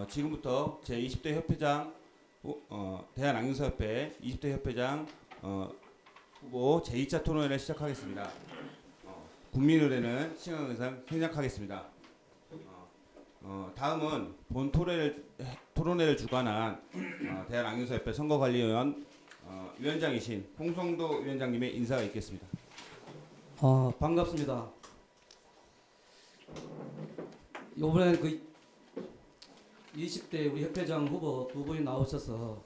지금부터 제20대 협회장 대한안경사협회 20대 협회장 후보 제2차 토론회를 시작하겠습니다. 국민의례는 신앙의상 생략하겠습니다. 다음은 본 토론회를 주관한 대한안경사협회 선거관리위원 위원장이신 홍성도 위원장님의 인사가 있겠습니다. 반갑습니다. 이번에 20대 우리 협회장 후보 두 분이 나오셔서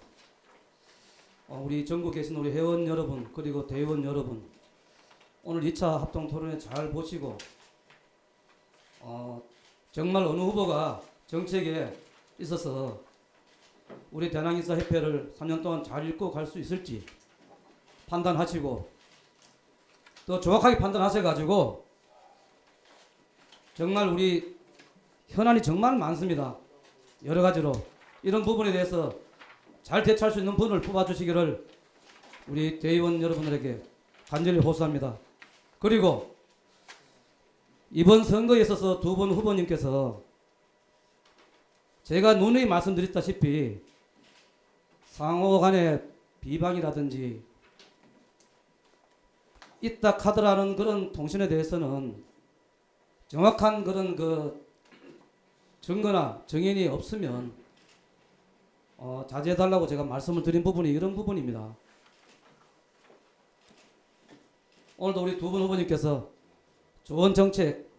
우리 전국에 계신 우리 회원 여러분 그리고 대의원 여러분 오늘 2차 합동 토론회 잘 보시고 정말 어느 후보가 정책에 있어서 우리 대한안경사협회를 3년 동안 잘 이끌고 갈 수 있을지 판단하시고 또 정확하게 판단하셔가지고 정말 우리 현안이 정말 많습니다. 여러 가지로 이런 부분에 대해서 잘 대처할 수 있는 분을 뽑아주시기를 우리 대의원 여러분들에게 간절히 호소합니다. 그리고 이번 선거에 있어서 두 분 후보님께서 제가 누누이 말씀드렸다시피 상호 간의 비방이라든지 있다 카드라는 그런 통신에 대해서는 정확한 그런 증거나 정인이 없으면 자제해달라고 제가 말씀을 드린 부분이 이런 부분입니다. 오늘도 우리 두 분 후보님께서 좋은 정책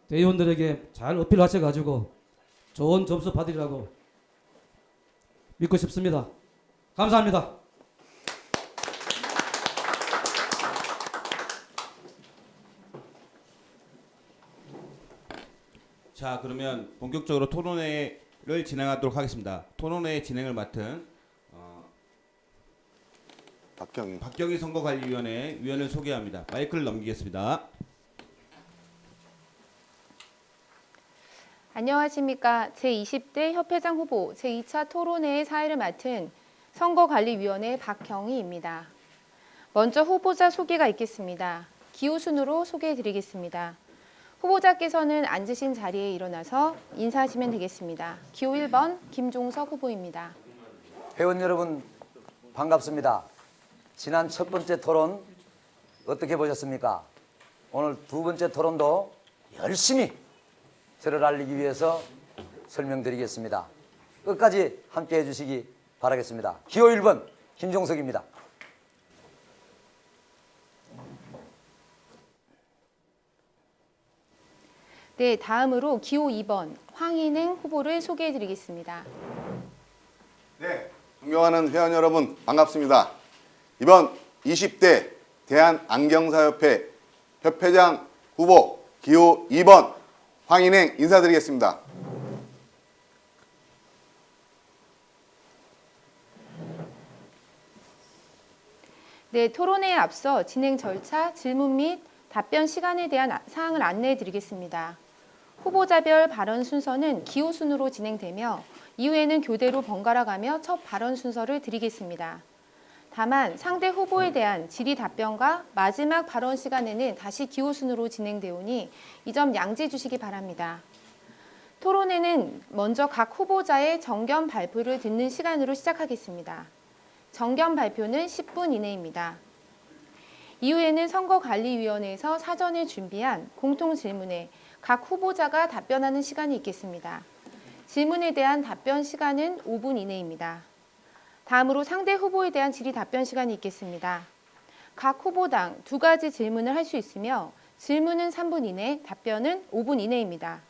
대의원들에게 잘 어필하셔가지고 좋은 점수 받으리라고 믿고 싶습니다. 감사합니다. 자, 그러면 본격적으로 토론회를 진행하도록 하겠습니다. 토론회 진행을 맡은 박경희 선거관리위원회 위원을 소개합니다. 마이크를 넘기겠습니다. 안녕하십니까. 제20대 협회장 후보 제2차 토론회의 사회를 맡은 선거관리위원회 박경희입니다. 먼저 후보자 소개가 있겠습니다. 기호순으로 소개해드리겠습니다. 후보자께서는 앉으신 자리에 일어나서 인사하시면 되겠습니다. 기호 1번 김종석 후보입니다. 회원 여러분 반갑습니다. 지난 첫 번째 토론 어떻게 보셨습니까? 오늘 두 번째 토론도 열심히 저를 알리기 위해서 설명드리겠습니다. 끝까지 함께 해주시기 바라겠습니다. 기호 1번 김종석입니다. 네, 다음으로 기호 2번 황인행 후보를 소개해드리겠습니다. 네, 존경하는 회원 여러분 반갑습니다. 이번 20대 대한안경사협회 협회장 후보 기호 2번 황인행 인사드리겠습니다. 네, 토론회에 앞서 진행 절차, 질문 및 답변 시간에 대한 사항을 안내해 드리겠습니다. 후보자별 발언 순서는 기호 순으로 진행되며 이후에는 교대로 번갈아 가며 첫 발언 순서를 드리겠습니다. 다만 상대 후보에 대한 질의 답변과 마지막 발언 시간에는 다시 기호 순으로 진행되오니 이 점 양지해 주시기 바랍니다. 토론회는 먼저 각 후보자의 정견 발표를 듣는 시간으로 시작하겠습니다. 정견 발표는 10분 이내입니다. 이후에는 선거관리위원회에서 사전에 준비한 공통질문에 각 후보자가 답변하는 시간이 있겠습니다. 질문에 대한 답변 시간은 5분 이내입니다. 다음으로 상대 후보에 대한 질의 답변 시간이 있겠습니다. 각 후보당 2가지 질문을 할 수 있으며 질문은 3분 이내, 답변은 5분 이내입니다.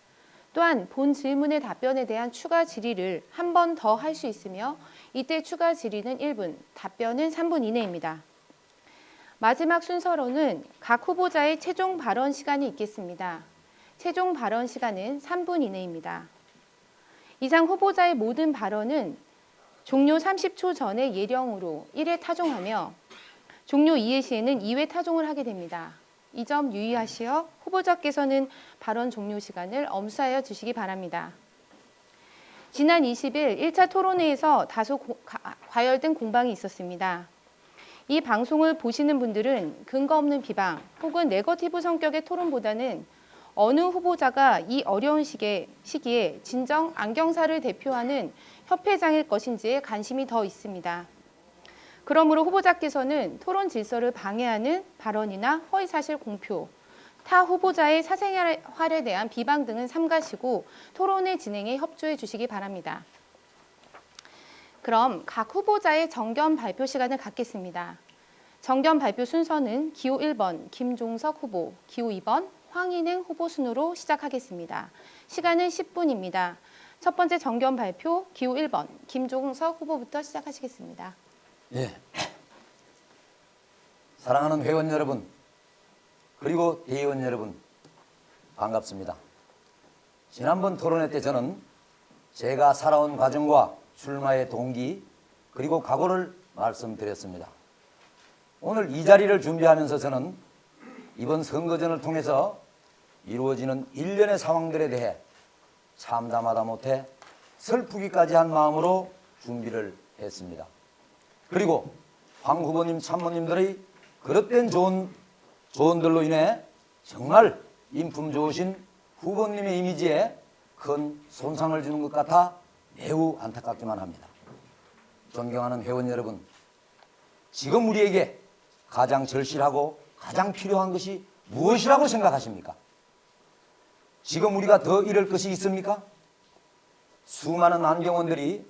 또한 본 질문의 답변에 대한 추가 질의를 한 번 더 할 수 있으며 이때 추가 질의는 1분, 답변은 3분 이내입니다. 마지막 순서로는 각 후보자의 최종 발언 시간이 있겠습니다. 최종 발언 시간은 3분 이내입니다. 이상 후보자의 모든 발언은 종료 30초 전에 예령으로 1회 타종하며 종료 2회 시에는 2회 타종을 하게 됩니다. 이 점 유의하시어 후보자께서는 발언 종료 시간을 엄수하여 주시기 바랍니다. 지난 20일 1차 토론회에서 다소 과열된 공방이 있었습니다. 이 방송을 보시는 분들은 근거 없는 비방 혹은 네거티브 성격의 토론보다는 어느 후보자가 이 어려운 시기에 진정 안경사를 대표하는 협회장일 것인지에 관심이 더 있습니다. 그러므로 후보자께서는 토론 질서를 방해하는 발언이나 허위사실 공표, 타 후보자의 사생활에 대한 비방 등은 삼가시고 토론의 진행에 협조해 주시기 바랍니다. 그럼 각 후보자의 정견 발표 시간을 갖겠습니다. 정견 발표 순서는 기호 1번 김종석 후보, 기호 2번 황인행 후보 순으로 시작하겠습니다. 시간은 10분입니다. 첫 번째 정견 발표 기호 1번 김종석 후보부터 시작하시겠습니다. 예. 사랑하는 회원 여러분, 그리고 대의원 여러분, 반갑습니다. 지난번 토론회 때 저는 제가 살아온 과정과 출마의 동기, 그리고 각오를 말씀드렸습니다. 오늘 이 자리를 준비하면서 저는 이번 선거전을 통해서 이루어지는 일련의 상황들에 대해 참담하다 못해 슬프기까지 한 마음으로 준비를 했습니다. 그리고 황 후보님, 참모님들의 그릇된 조언들로 인해 정말 인품 좋으신 후보님의 이미지에 큰 손상을 주는 것 같아 매우 안타깝기만 합니다. 존경하는 회원 여러분, 지금 우리에게 가장 절실하고 가장 필요한 것이 무엇이라고 생각하십니까? 지금 우리가 더 잃을 것이 있습니까? 수많은 안경원들이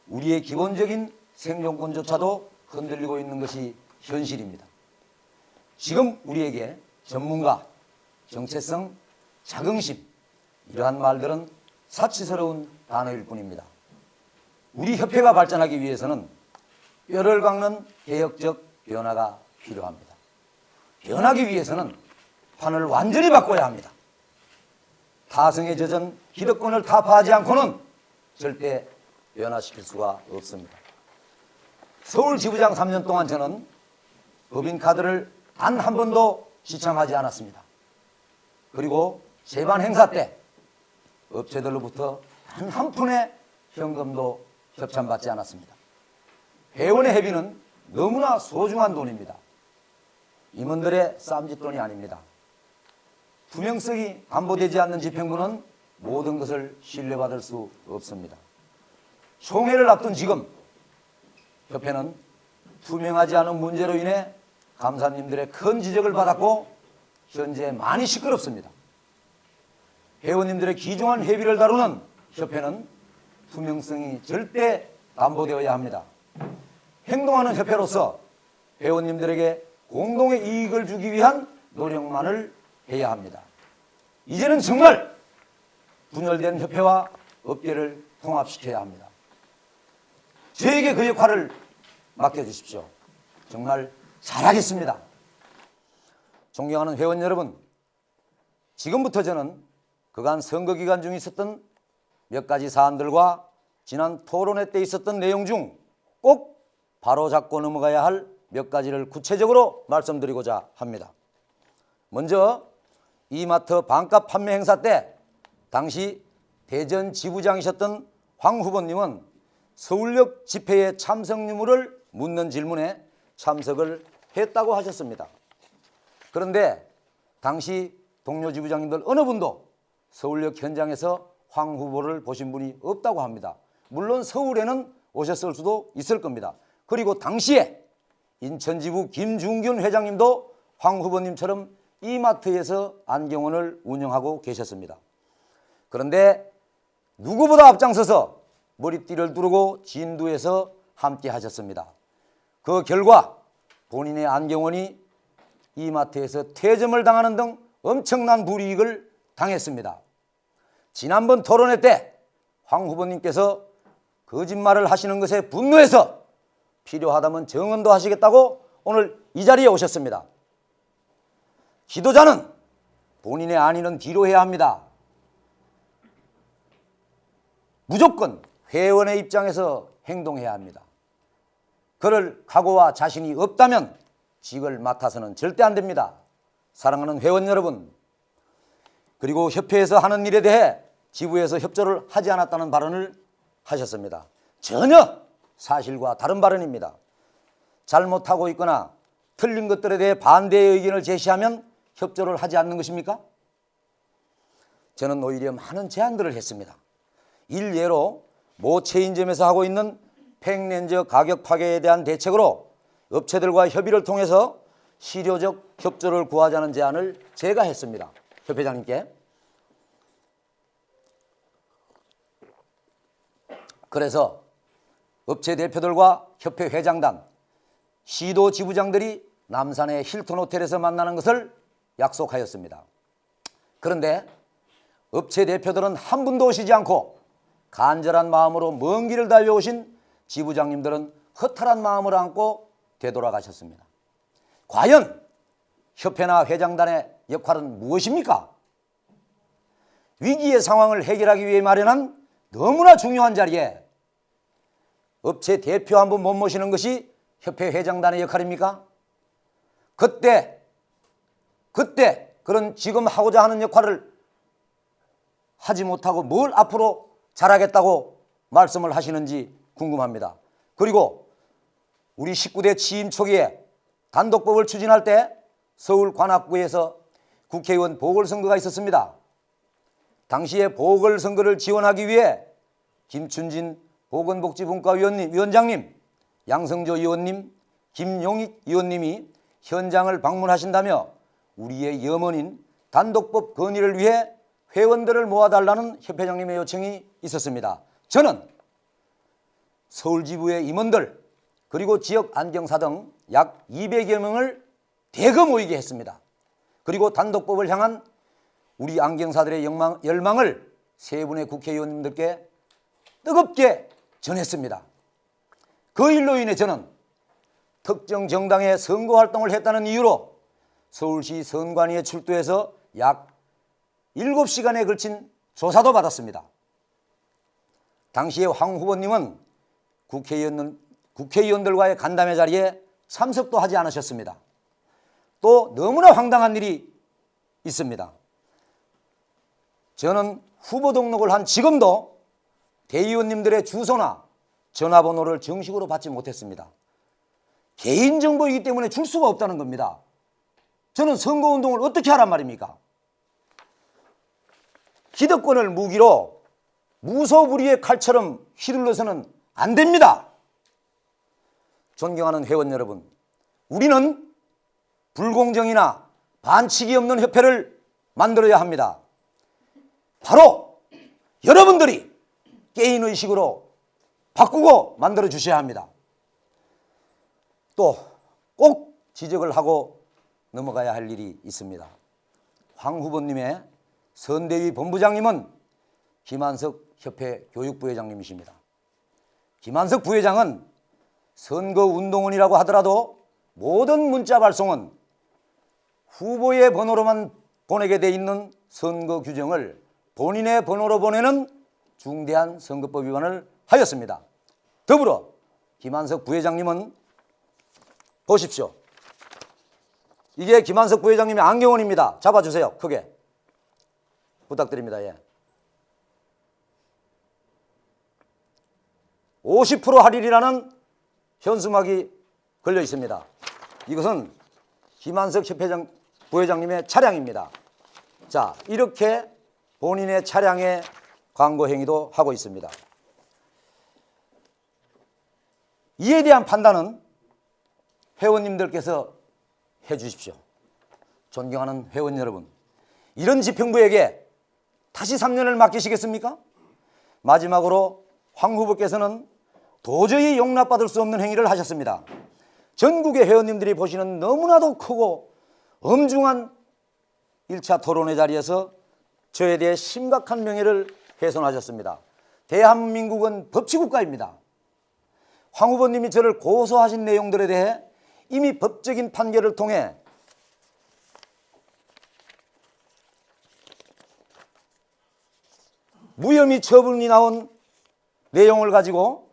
우리의 기본적인 생존권조차도 흔들리고 있는 것이 현실입니다. 지금 우리에게 전문가, 정체성, 자긍심, 이러한 말들은 사치스러운 단어일 뿐입니다. 우리 협회가 발전하기 위해서는 뼈를 깎는 개혁적 변화가 필요합니다. 변하기 위해서는 판을 완전히 바꿔야 합니다. 타성에 젖은 기득권을 타파하지 않고는 절대 변화시킬 수가 없습니다. 서울지부장 3년 동안 저는 법인카드를 단 한 번도 시청하지 않았습니다. 그리고 제반 행사 때 업체들로부터 단 한 푼의 현금도 협찬받지 않았습니다. 회원의 회비는 너무나 소중한 돈입니다. 임원들의 쌈짓돈이 아닙니다. 투명성이 담보되지 않는 집행부는 모든 것을 신뢰받을 수 없습니다. 총회를 앞둔 지금 협회는 투명하지 않은 문제로 인해 감사님들의 큰 지적을 받았고 현재 많이 시끄럽습니다. 회원님들의 귀중한 회비를 다루는 협회는 투명성이 절대 담보되어야 합니다. 행동하는 협회로서 회원님들에게 공동의 이익을 주기 위한 노력만을 해야 합니다. 이제는 정말 분열된 협회와 업계를 통합시켜야 합니다. 저에게 그 역할을 맡겨주십시오. 정말 잘하겠습니다. 존경하는 회원 여러분, 지금부터 저는 그간 선거기간 중에 있었던 몇 가지 사안들과 지난 토론회 때 있었던 내용 중 꼭 바로잡고 넘어가야 할 몇 가지를 구체적으로 말씀드리고자 합니다. 먼저 이마트 반값 판매 행사 때 당시 대전 지부장이셨던 황 후보님은 서울역 집회의 참석 유무를 묻는 질문에 참석을 했다고 하셨습니다. 그런데 당시 동료 지부장님들 어느 분도 서울역 현장에서 황 후보를 보신 분이 없다고 합니다. 물론 서울에는 오셨을 수도 있을 겁니다. 그리고 당시에 인천지부 김중균 회장님도 황 후보님처럼 이마트에서 안경원을 운영하고 계셨습니다. 그런데 누구보다 앞장서서 머리띠를 두르고 진두에서 함께 하셨습니다. 그 결과 본인의 안경원이 이마트에서 퇴점을 당하는 등 엄청난 불이익을 당했습니다. 지난번 토론회 때 황 후보님께서 거짓말을 하시는 것에 분노해서 필요하다면 정언도 하시겠다고 오늘 이 자리에 오셨습니다. 지도자는 본인의 안위는 뒤로 해야 합니다. 무조건 회원의 입장에서 행동해야 합니다. 그럴 각오와 자신이 없다면 직을 맡아서는 절대 안 됩니다. 사랑하는 회원 여러분, 그리고 협회에서 하는 일에 대해 지부에서 협조를 하지 않았다는 발언을 하셨습니다. 전혀 사실과 다른 발언입니다. 잘못하고 있거나 틀린 것들에 대해 반대의 의견을 제시하면 협조를 하지 않는 것입니까? 저는 오히려 많은 제안들을 했습니다. 일례로 모 체인점에서 하고 있는 팩렌저 가격 파괴에 대한 대책으로 업체들과 협의를 통해서 실효적 협조를 구하자는 제안을 제가 했습니다. 협회장님께. 그래서 업체 대표들과 협회 회장단, 시도 지부장들이 남산의 힐튼 호텔에서 만나는 것을 약속하였습니다. 그런데 업체 대표들은 한 분도 오시지 않고 간절한 마음으로 먼 길을 달려오신 지부장님들은 허탈한 마음을 안고 되돌아가셨습니다. 과연 협회나 회장단의 역할은 무엇입니까? 위기의 상황을 해결하기 위해 마련한 너무나 중요한 자리에 업체 대표 한 분 못 모시는 것이 협회 회장단의 역할입니까? 그때 그런 지금 하고자 하는 역할을 하지 못하고 뭘 앞으로 잘하겠다고 말씀을 하시는지 궁금합니다. 그리고 우리 19대 취임 초기에 단독법을 추진할 때 서울 관악구에서 국회의원 보궐선거가 있었습니다. 당시에 보궐선거를 지원하기 위해 김춘진 보건복지분과위원장님, 양성조 의원님, 김용익 의원님이 현장을 방문하신다며 우리의 염원인 단독법 건의를 위해 회원들을 모아달라는 협회장님의 요청이 있었습니다. 저는 서울지부의 임원들 그리고 지역 안경사 등 약 200여 명을 대거 모이게 했습니다. 그리고 단독법을 향한 우리 안경사들의 열망을 세 분의 국회의원님들께 뜨겁게 전했습니다. 그 일로 인해 저는 특정 정당의 선거활동을 했다는 이유로 서울시 선관위에 출두해서 약 7시간에 걸친 조사도 받았습니다. 당시에 황 후보님은 국회의원들과의 간담회 자리에 참석도 하지 않으셨습니다. 또 너무나 황당한 일이 있습니다. 저는 후보 등록을 한 지금도 대의원님들의 주소나 전화번호를 정식으로 받지 못했습니다. 개인정보이기 때문에 줄 수가 없다는 겁니다. 저는 선거운동을 어떻게 하란 말입니까? 기득권을 무기로 무소불위의 칼처럼 휘둘러서는 안 됩니다. 존경하는 회원 여러분, 우리는 불공정이나 반칙이 없는 협회를 만들어야 합니다. 바로 여러분들이 개인의식으로 바꾸고 만들어 주셔야 합니다. 또 꼭 지적을 하고 넘어가야 할 일이 있습니다. 황 후보님의 선대위 본부장님은 김한석 협회 교육부회장님이십니다. 김한석 부회장은 선거운동원이라고 하더라도 모든 문자 발송은 후보의 번호로만 보내게 돼 있는 선거 규정을 본인의 번호로 보내는 중대한 선거법 위반을 하였습니다. 더불어 김한석 부회장님은 보십시오. 이게 김한석 부회장님의 안경원입니다. 잡아주세요. 크게 부탁드립니다. 예. 50% 할인이라는 현수막이 걸려 있습니다. 이것은 김한석 부회장님의 차량입니다. 자, 이렇게 본인의 차량의 광고 행위도 하고 있습니다. 이에 대한 판단은 회원님들께서 해 주십시오. 존경하는 회원 여러분, 이런 지평부에게 다시 3년을 맡기시겠습니까? 마지막으로 황 후보께서는 도저히 용납받을 수 없는 행위를 하셨습니다. 전국의 회원님들이 보시는 너무나도 크고 엄중한 1차 토론회 자리에서 저에 대해 심각한 명예를 훼손하셨습니다. 대한민국은 법치국가입니다. 황 후보님이 저를 고소하신 내용들에 대해 이미 법적인 판결을 통해 무혐의 처분이 나온 내용을 가지고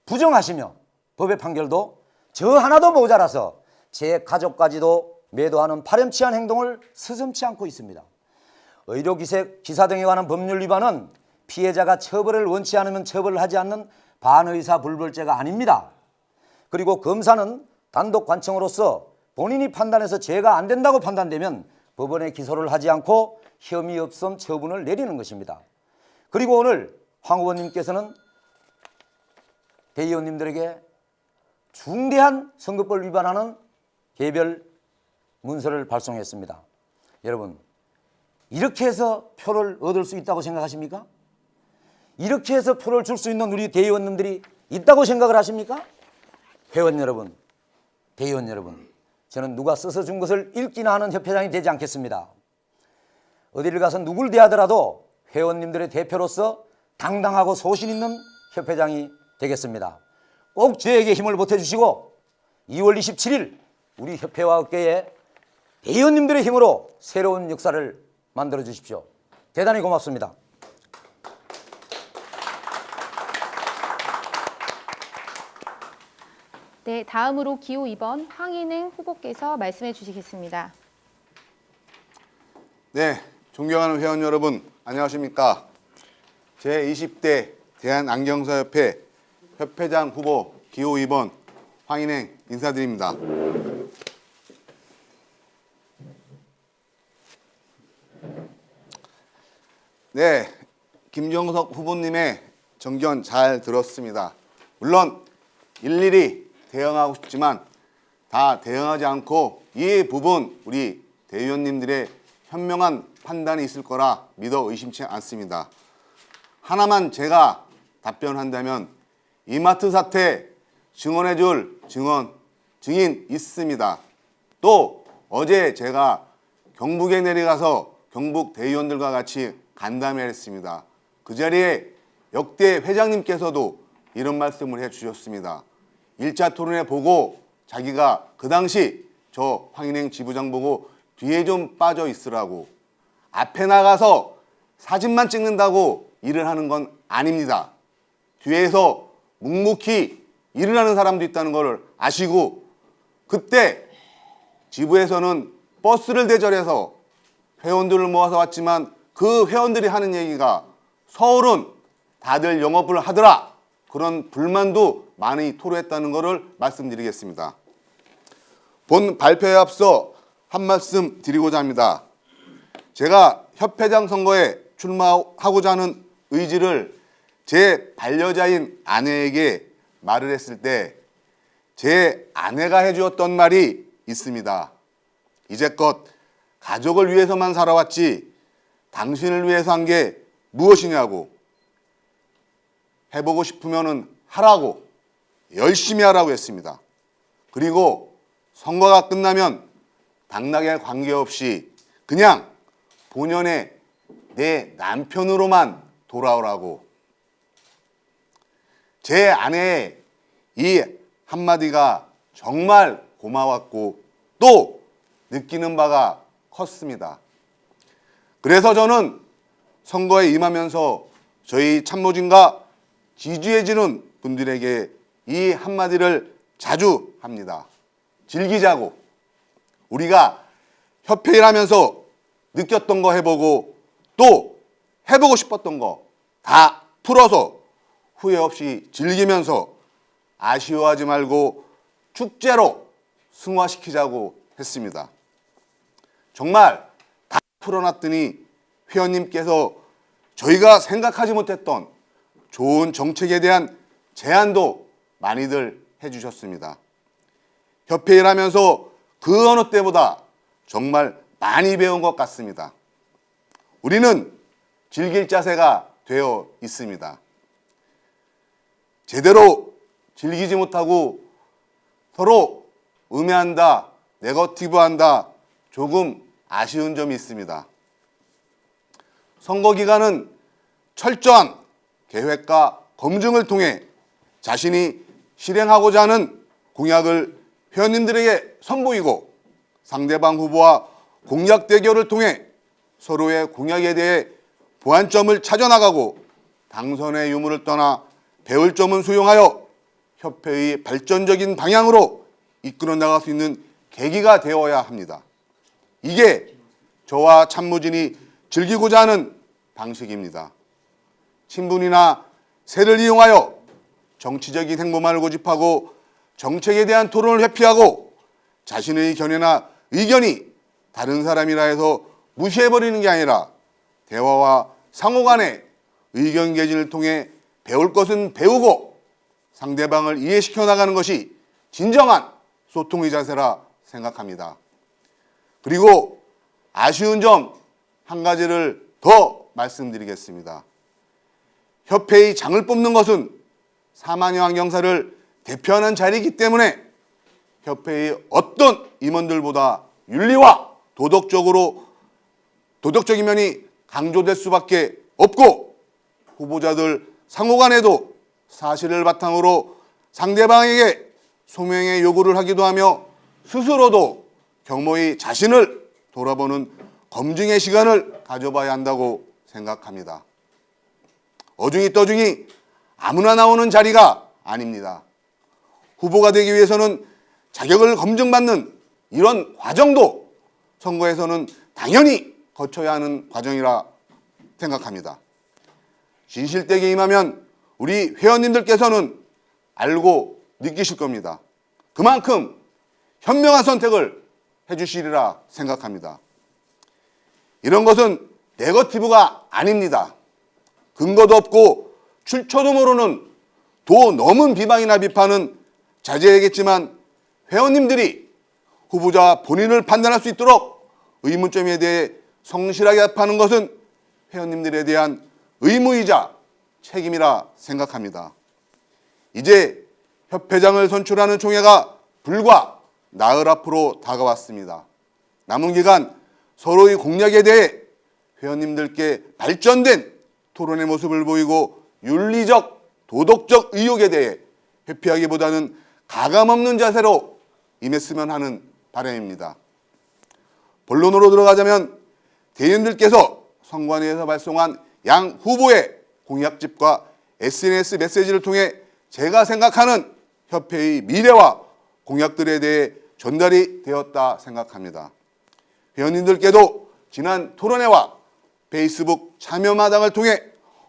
부정하시며 법의 판결도 저 하나도 모자라서 제 가족까지도 매도하는 파렴치한 행동을 서슴지 않고 있습니다. 의료기사 등에 관한 법률 위반은 피해자가 처벌을 원치 않으면 처벌을 하지 않는 반의사 불벌죄가 아닙니다. 그리고 검사는 단독 관청으로서 본인이 판단해서 죄가 안 된다고 판단되면 법원에 기소를 하지 않고 혐의 없음 처분을 내리는 것입니다. 그리고 오늘 황 의원님께서는 대의원님들에게 중대한 선거법 위반하는 개별 문서를 발송했습니다. 여러분, 이렇게 해서 표를 얻을 수 있다고 생각하십니까? 이렇게 해서 표를 줄 수 있는 우리 대의원님들이 있다고 생각을 하십니까? 회원 여러분, 대의원 여러분, 저는 누가 써서 준 것을 읽기나 하는 협회장이 되지 않겠습니다. 어디를 가서 누굴 대하더라도 회원님들의 대표로서 당당하고 소신 있는 협회장이 되겠습니다. 꼭 저에게 힘을 보태주시고 2월 27일 우리 협회와 업계에 대의원님들의 힘으로 새로운 역사를 만들어 주십시오. 대단히 고맙습니다. 네, 다음으로 기호 2번 황인행 후보께서 말씀해 주시겠습니다. 네, 존경하는 회원 여러분, 안녕하십니까? 제20대 대한안경사협회 협회장 후보 기호 2번 황인행 인사드립니다. 네, 김정석 후보님의 정견 잘 들었습니다. 물론 일일이 대응하고 싶지만 다 대응하지 않고 이 부분 우리 대의원님들의 현명한 판단이 있을 거라 믿어 의심치 않습니다. 하나만 제가 답변한다면 이마트 사태 증언해줄 증인 있습니다. 또 어제 제가 경북에 내려가서 경북 대의원들과 같이 간담회를 했습니다. 그 자리에 역대 회장님께서도 이런 말씀을 해주셨습니다. 1차 토론회 보고 자기가 그 당시 저 황인행 지부장 보고 뒤에 좀 빠져 있으라고, 앞에 나가서 사진만 찍는다고 일을 하는 건 아닙니다. 뒤에서 묵묵히 일을 하는 사람도 있다는 걸 아시고, 그때 지부에서는 버스를 대절해서 회원들을 모아서 왔지만 그 회원들이 하는 얘기가 서울은 다들 영업을 하더라, 그런 불만도 많이 토로했다는 것을 말씀드리겠습니다. 본 발표에 앞서 한 말씀 드리고자 합니다. 제가 협회장 선거에 출마하고자 하는 의지를 제 반려자인 아내에게 말을 했을 때 제 아내가 해주었던 말이 있습니다. 이제껏 가족을 위해서만 살아왔지 당신을 위해서 한 게 무엇이냐고, 해보고 싶으면 하라고, 열심히 하라고 했습니다. 그리고 선거가 끝나면 당락에 관계없이 그냥 본연의 내 남편으로만 돌아오라고. 제 아내의 이 한마디가 정말 고마웠고 또 느끼는 바가 컸습니다. 그래서 저는 선거에 임하면서 저희 참모진과 지지해주는 분들에게 이 한마디를 자주 합니다. 즐기자고. 우리가 협회 일하면서 느꼈던 거 해보고 또 해보고 싶었던 거 다 풀어서 후회 없이 즐기면서 아쉬워하지 말고 축제로 승화시키자고 했습니다. 정말 다 풀어놨더니 회원님께서 저희가 생각하지 못했던 좋은 정책에 대한 제안도 많이들 해주셨습니다. 협회 일하면서 그 어느 때보다 정말 많이 배운 것 같습니다. 우리는 즐길 자세가 되어 있습니다. 제대로 즐기지 못하고 서로 음해한다, 네거티브한다, 조금 아쉬운 점이 있습니다. 선거 기간은 철저한 계획과 검증을 통해 자신이 실행하고자 하는 공약을 회원님들에게 선보이고 상대방 후보와 공약 대결을 통해 서로의 공약에 대해 보완점을 찾아나가고 당선의 유무를 떠나 배울 점은 수용하여 협회의 발전적인 방향으로 이끌어 나갈 수 있는 계기가 되어야 합니다. 이게 저와 참모진이 즐기고자 하는 방식입니다. 친분이나 세를 이용하여 정치적인 행보만을 고집하고 정책에 대한 토론을 회피하고 자신의 견해나 의견이 다른 사람이라 해서 무시해버리는 게 아니라 대화와 상호 간의 의견 개진을 통해 배울 것은 배우고 상대방을 이해시켜 나가는 것이 진정한 소통의 자세라 생각합니다. 그리고 아쉬운 점 한 가지를 더 말씀드리겠습니다. 협회의 장을 뽑는 것은 사만여 안경사를 대표하는 자리이기 때문에 협회의 어떤 임원들보다 윤리와 도덕적인 면이 강조될 수밖에 없고, 후보자들 상호 간에도 사실을 바탕으로 상대방에게 소명의 요구를 하기도 하며 스스로도 경모의 자신을 돌아보는 검증의 시간을 가져봐야 한다고 생각합니다. 어중이 떠중이 아무나 나오는 자리가 아닙니다. 후보가 되기 위해서는 자격을 검증받는 이런 과정도 선거에서는 당연히 거쳐야 하는 과정이라 생각합니다. 진실되게 임하면 우리 회원님들께서는 알고 느끼실 겁니다. 그만큼 현명한 선택을 해주시리라 생각합니다. 이런 것은 네거티브가 아닙니다. 근거도 없고 출처도 모르는 도 넘은 비방이나 비판은 자제해야겠지만, 회원님들이 후보자 본인을 판단할 수 있도록 의문점에 대해 성실하게 답하는 것은 회원님들에 대한 의무이자 책임이라 생각합니다. 이제 협회장을 선출하는 총회가 불과 나흘 앞으로 다가왔습니다. 남은 기간 서로의 공약에 대해 회원님들께 발전된 토론의 모습을 보이고 윤리적, 도덕적 의혹에 대해 회피하기보다는 가감없는 자세로 임했으면 하는 바람입니다. 본론으로 들어가자면, 대의원들께서 선관위에서 발송한 양 후보의 공약집과 SNS 메시지를 통해 제가 생각하는 협회의 미래와 공약들에 대해 전달이 되었다 생각합니다. 회원님들께도 지난 토론회와 페이스북 참여마당을 통해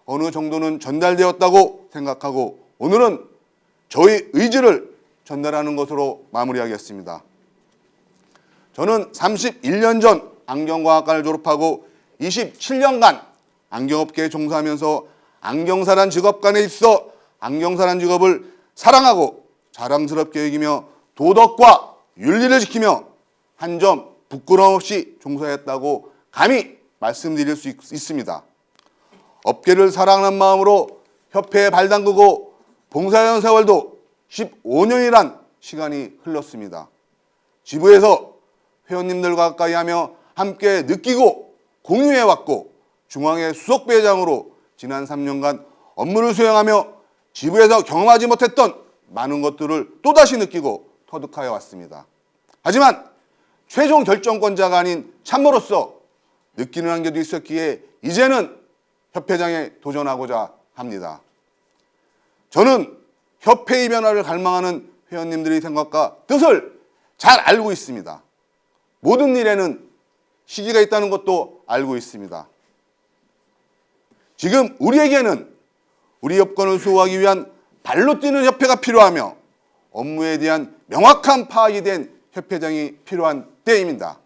어느 정도는 전달되었다고 생각하고, 오늘은 저희 의지를 전달하는 것으로 마무리하겠습니다. 저는 31년 전 안경과학과를 졸업하고 27년간 안경업계에 종사하면서 안경사란 직업관에 있어 안경사란 직업을 사랑하고 자랑스럽게 여기며 도덕과 윤리를 지키며 한 점 부끄러움 없이 종사했다고 감히 말씀드릴 수 있습니다. 업계를 사랑하는 마음으로 협회에 발 담그고 봉사해온 세월도 15년이란 시간이 흘렀습니다. 지부에서 회원님들과 가까이 하며 함께 느끼고 공유해왔고, 중앙회 수석부회장으로 지난 3년간 업무를 수행하며 지부에서 경험하지 못했던 많은 것들을 또다시 느끼고 터득하여 왔습니다. 하지만 최종 결정권자가 아닌 참모로서 느끼는 한계도 있었기에 이제는 협회장에 도전하고자 합니다. 저는 협회의 변화를 갈망하는 회원님들의 생각과 뜻을 잘 알고 있습니다. 모든 일에는 시기가 있다는 것도 알고 있습니다. 지금 우리에게는 우리 여건을 수호하기 위한 발로 뛰는 협회가 필요하며 업무에 대한 명확한 파악이 된 협회장이 필요한 때입니다.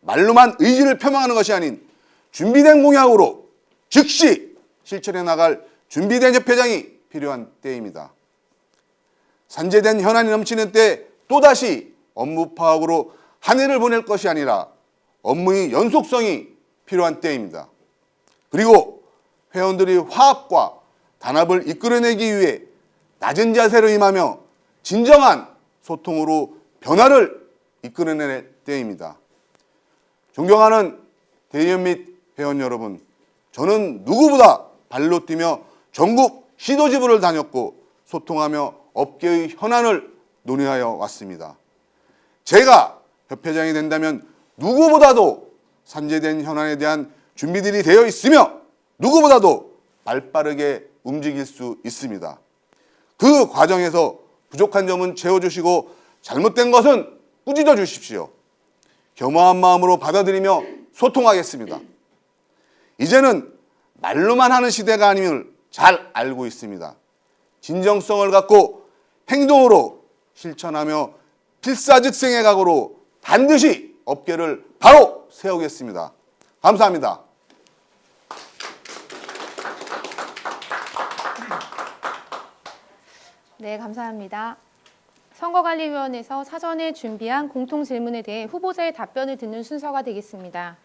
말로만 의지를 표명하는 것이 아닌 준비된 공약으로 즉시 실천해 나갈 준비된 협회장이 필요한 때입니다. 산재된 현안이 넘치는 때 또다시 업무 파악으로 한 해를 보낼 것이 아니라 업무의 연속성이 필요한 때입니다. 그리고 회원들의 화합과 단합을 이끌어내기 위해 낮은 자세로 임하며 진정한 소통으로 변화를 이끌어낼 때입니다. 존경하는 대의원 및 회원 여러분, 저는 누구보다 발로 뛰며 전국 시도지부를 다녔고 소통하며 업계의 현안을 논의하여 왔습니다. 제가 협회장이 된다면 누구보다도 산재된 현안에 대한 준비들이 되어 있으며 누구보다도 발빠르게 움직일 수 있습니다. 그 과정에서 부족한 점은 채워주시고 잘못된 것은 꾸짖어 주십시오. 겸허한 마음으로 받아들이며 소통하겠습니다. 이제는 말로만 하는 시대가 아님을 잘 알고 있습니다. 진정성을 갖고 행동으로 실천하며 필사즉생의 각오로 반드시 업계를 바로 세우겠습니다. 감사합니다. 네, 감사합니다. 선거관리위원회에서 사전에 준비한 공통질문에 대해 후보자의 답변을 듣는 순서가 되겠습니다.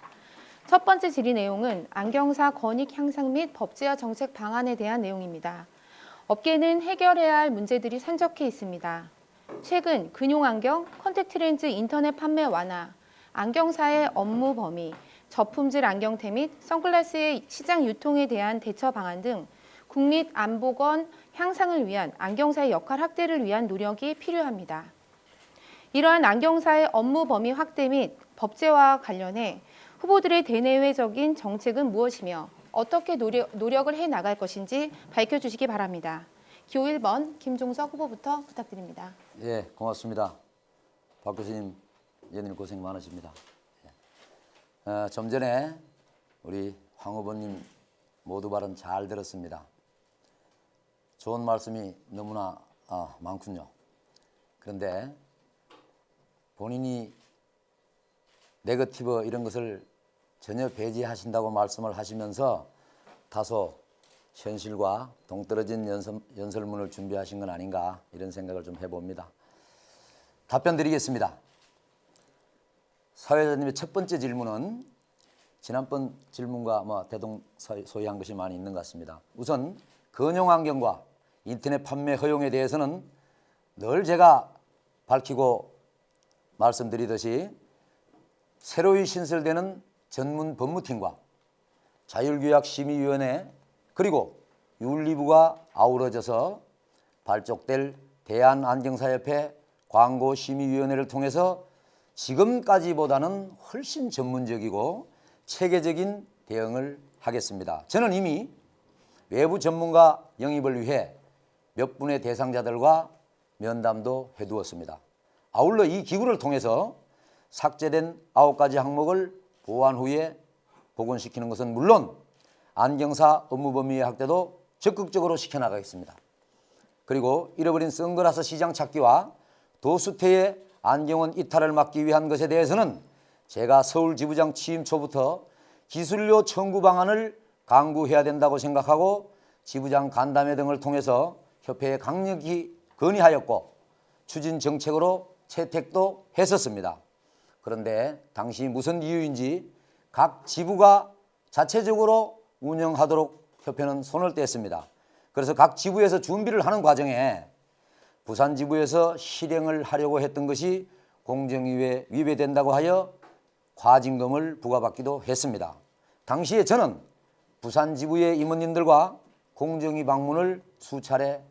첫 번째 질의 내용은 안경사 권익 향상 및 법제화 정책 방안에 대한 내용입니다. 업계는 해결해야 할 문제들이 산적해 있습니다. 최근 금융안경, 컨택트렌즈 인터넷 판매 완화, 안경사의 업무 범위, 저품질 안경테 및 선글라스의 시장 유통에 대한 대처 방안 등 국민 안보건 향상을 위한 안경사의 역할 확대를 위한 노력이 필요합니다. 이러한 안경사의 업무 범위 확대 및 법제화와 관련해 후보들의 대내외적인 정책은 무엇이며 어떻게 노력을 해나갈 것인지 밝혀주시기 바랍니다. 기호 1번 김종석 후보부터 부탁드립니다. 예, 고맙습니다. 박 교수님, 연일 고생 많으십니다. 좀 전에 우리 황 후보님 모두 발언 잘 들었습니다. 좋은 말씀이 너무나 많군요. 그런데 본인이 네거티브 이런 것을 전혀 배제하신다고 말씀을 하시면서 다소 현실과 동떨어진 연설문을 준비하신 건 아닌가 이런 생각을 좀 해봅니다. 답변 드리겠습니다. 사회자님의 첫 번째 질문은 지난번 질문과 대동소이한 것이 많이 있는 것 같습니다. 우선 근용안경과 인터넷 판매 허용에 대해서는 늘 제가 밝히고 말씀드리듯이 새로이 신설되는 전문 법무팀과 자율규약심의위원회 그리고 윤리부가 아우러져서 발족될 대한안경사협회 광고심의위원회를 통해서 지금까지보다는 훨씬 전문적이고 체계적인 대응을 하겠습니다. 저는 이미 외부 전문가 영입을 위해 몇 분의 대상자들과 면담도 해두었습니다. 아울러 이 기구를 통해서 삭제된 9가지 항목을 보완 후에 복원시키는 것은 물론 안경사 업무 범위의 확대도 적극적으로 시켜나가겠습니다. 그리고 잃어버린 선글라스 시장 찾기와 도수태의 안경원 이탈을 막기 위한 것에 대해서는 제가 서울지부장 취임 초부터 기술료 청구 방안을 강구해야 된다고 생각하고 지부장 간담회 등을 통해서 협회에 강력히 건의하였고 추진 정책으로 채택도 했었습니다. 그런데 당시 무슨 이유인지 각 지부가 자체적으로 운영하도록 협회는 손을 뗐습니다. 그래서 각 지부에서 준비를 하는 과정에 부산 지부에서 실행을 하려고 했던 것이 공정위에 위배된다고 하여 과징금을 부과받기도 했습니다. 당시에 저는 부산 지부의 임원님들과 공정위 방문을 수차례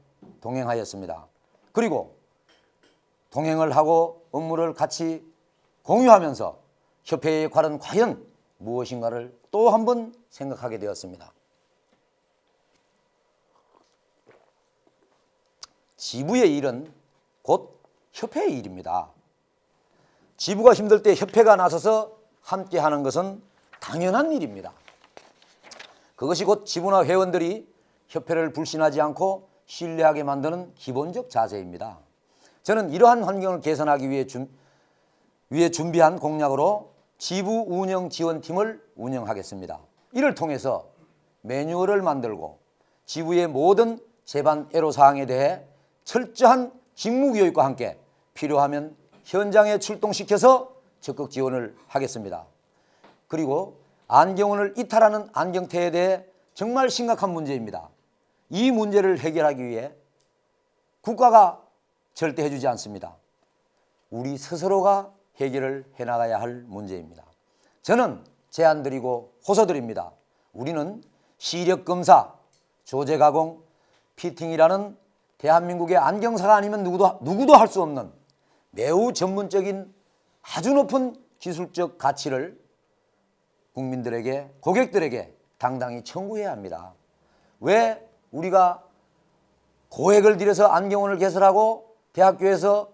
동행하였습니다. 그리고 동행을 하고 업무를 같이 공유하면서 협회의 역할은 과연 무엇인가를 또 한 번 생각하게 되었습니다. 지부의 일은 곧 협회의 일입니다. 지부가 힘들 때 협회가 나서서 함께 하는 것은 당연한 일입니다. 그것이 곧 지부나 회원들이 협회를 불신하지 않고 신뢰하게 만드는 기본적 자세입니다. 저는 이러한 환경을 개선하기 위해 준비한 공약으로 지부 운영 지원팀을 운영하겠습니다. 이를 통해서 매뉴얼을 만들고 지부의 모든 제반 애로사항에 대해 철저한 직무교육과 함께 필요하면 현장에 출동시켜서 적극 지원을 하겠습니다. 그리고 안경원을 이탈하는 안경테에 대해 정말 심각한 문제입니다. 이 문제를 해결하기 위해 국가가 절대 해주지 않습니다. 우리 스스로가 해결을 해나가야 할 문제입니다. 저는 제안드리고 호소드립니다. 우리는 시력검사, 조제가공, 피팅이라는 대한민국의 안경사가 아니면 누구도 할 수 없는 매우 전문적인 아주 높은 기술적 가치를 국민들에게, 고객들에게 당당히 청구해야 합니다. 왜 우리가 고액을 들여서 안경원을 개설하고 대학교에서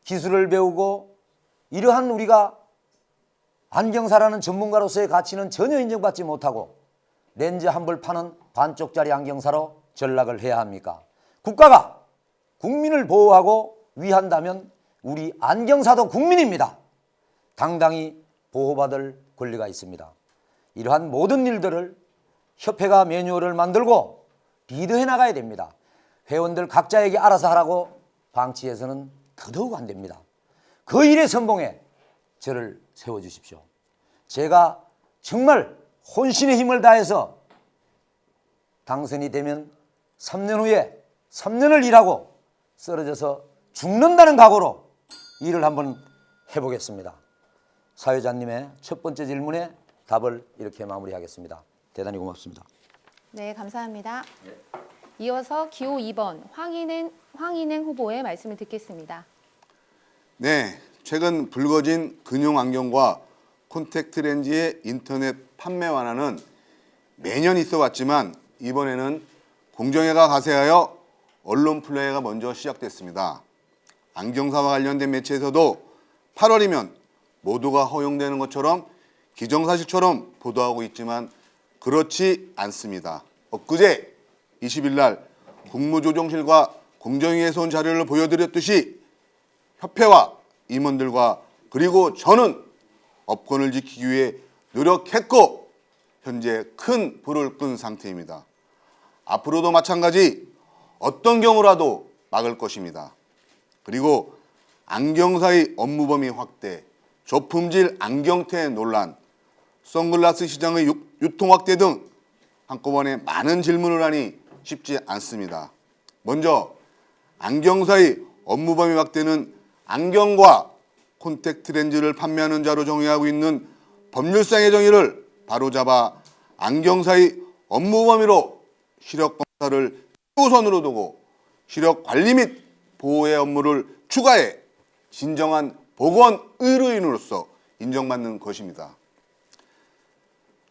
기술을 배우고 이러한 우리가 안경사라는 전문가로서의 가치는 전혀 인정받지 못하고 렌즈 한 벌 파는 반쪽짜리 안경사로 전락을 해야 합니까? 국가가 국민을 보호하고 위한다면 우리 안경사도 국민입니다. 당당히 보호받을 권리가 있습니다. 이러한 모든 일들을 협회가 매뉴얼을 만들고 리드해 나가야 됩니다. 회원들 각자에게 알아서 하라고 방치해서는 더더욱 안 됩니다. 그 일의 선봉에 저를 세워주십시오. 제가 정말 혼신의 힘을 다해서 당선이 되면 3년 후에 3년을 일하고 쓰러져서 죽는다는 각오로 일을 한번 해보겠습니다. 사회자님의 첫 번째 질문에 답을 이렇게 마무리하겠습니다. 대단히 고맙습니다. 네, 감사합니다. 이어서 기호 2번 황인행 후보의 말씀을 듣겠습니다. 네, 최근 불거진 금융 안경과 콘택트 렌즈의 인터넷 판매 완화는 매년 있어 왔지만 이번에는 공정위가 가세하여 언론 플레이가 먼저 시작됐습니다. 안경사와 관련된 매체에서도 8월이면 모두가 허용되는 것처럼 기정사실처럼 보도하고 있지만 그렇지 않습니다. 엊그제 20일 날 국무조정실과 공정위에서 온 자료를 보여드렸듯이 협회와 임원들과 그리고 저는 업권을 지키기 위해 노력했고 현재 큰 불을 끈 상태입니다. 앞으로도 마찬가지 어떤 경우라도 막을 것입니다. 그리고 안경사의 업무 범위 확대, 저품질 안경테 논란, 선글라스 시장의 유통 확대 등 한꺼번에 많은 질문을 하니 쉽지 않습니다. 먼저 안경사의 업무 범위 확대는 안경과 콘택트 렌즈를 판매하는 자로 정의하고 있는 법률상의 정의를 바로잡아 안경사의 업무 범위로 시력 검사를 최우선으로 두고 시력 관리 및 보호의 업무를 추가해 진정한 보건 의료인으로서 인정받는 것입니다.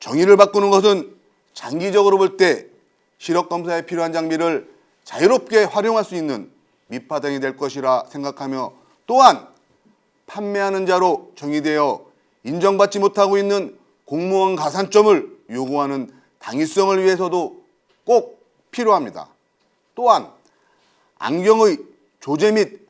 정의를 바꾸는 것은 장기적으로 볼 때 시력 검사에 필요한 장비를 자유롭게 활용할 수 있는 밑바탕이 될 것이라 생각하며 또한 판매하는 자로 정의되어 인정받지 못하고 있는 공무원 가산점을 요구하는 당위성을 위해서도 꼭 필요합니다. 또한 안경의 조제 및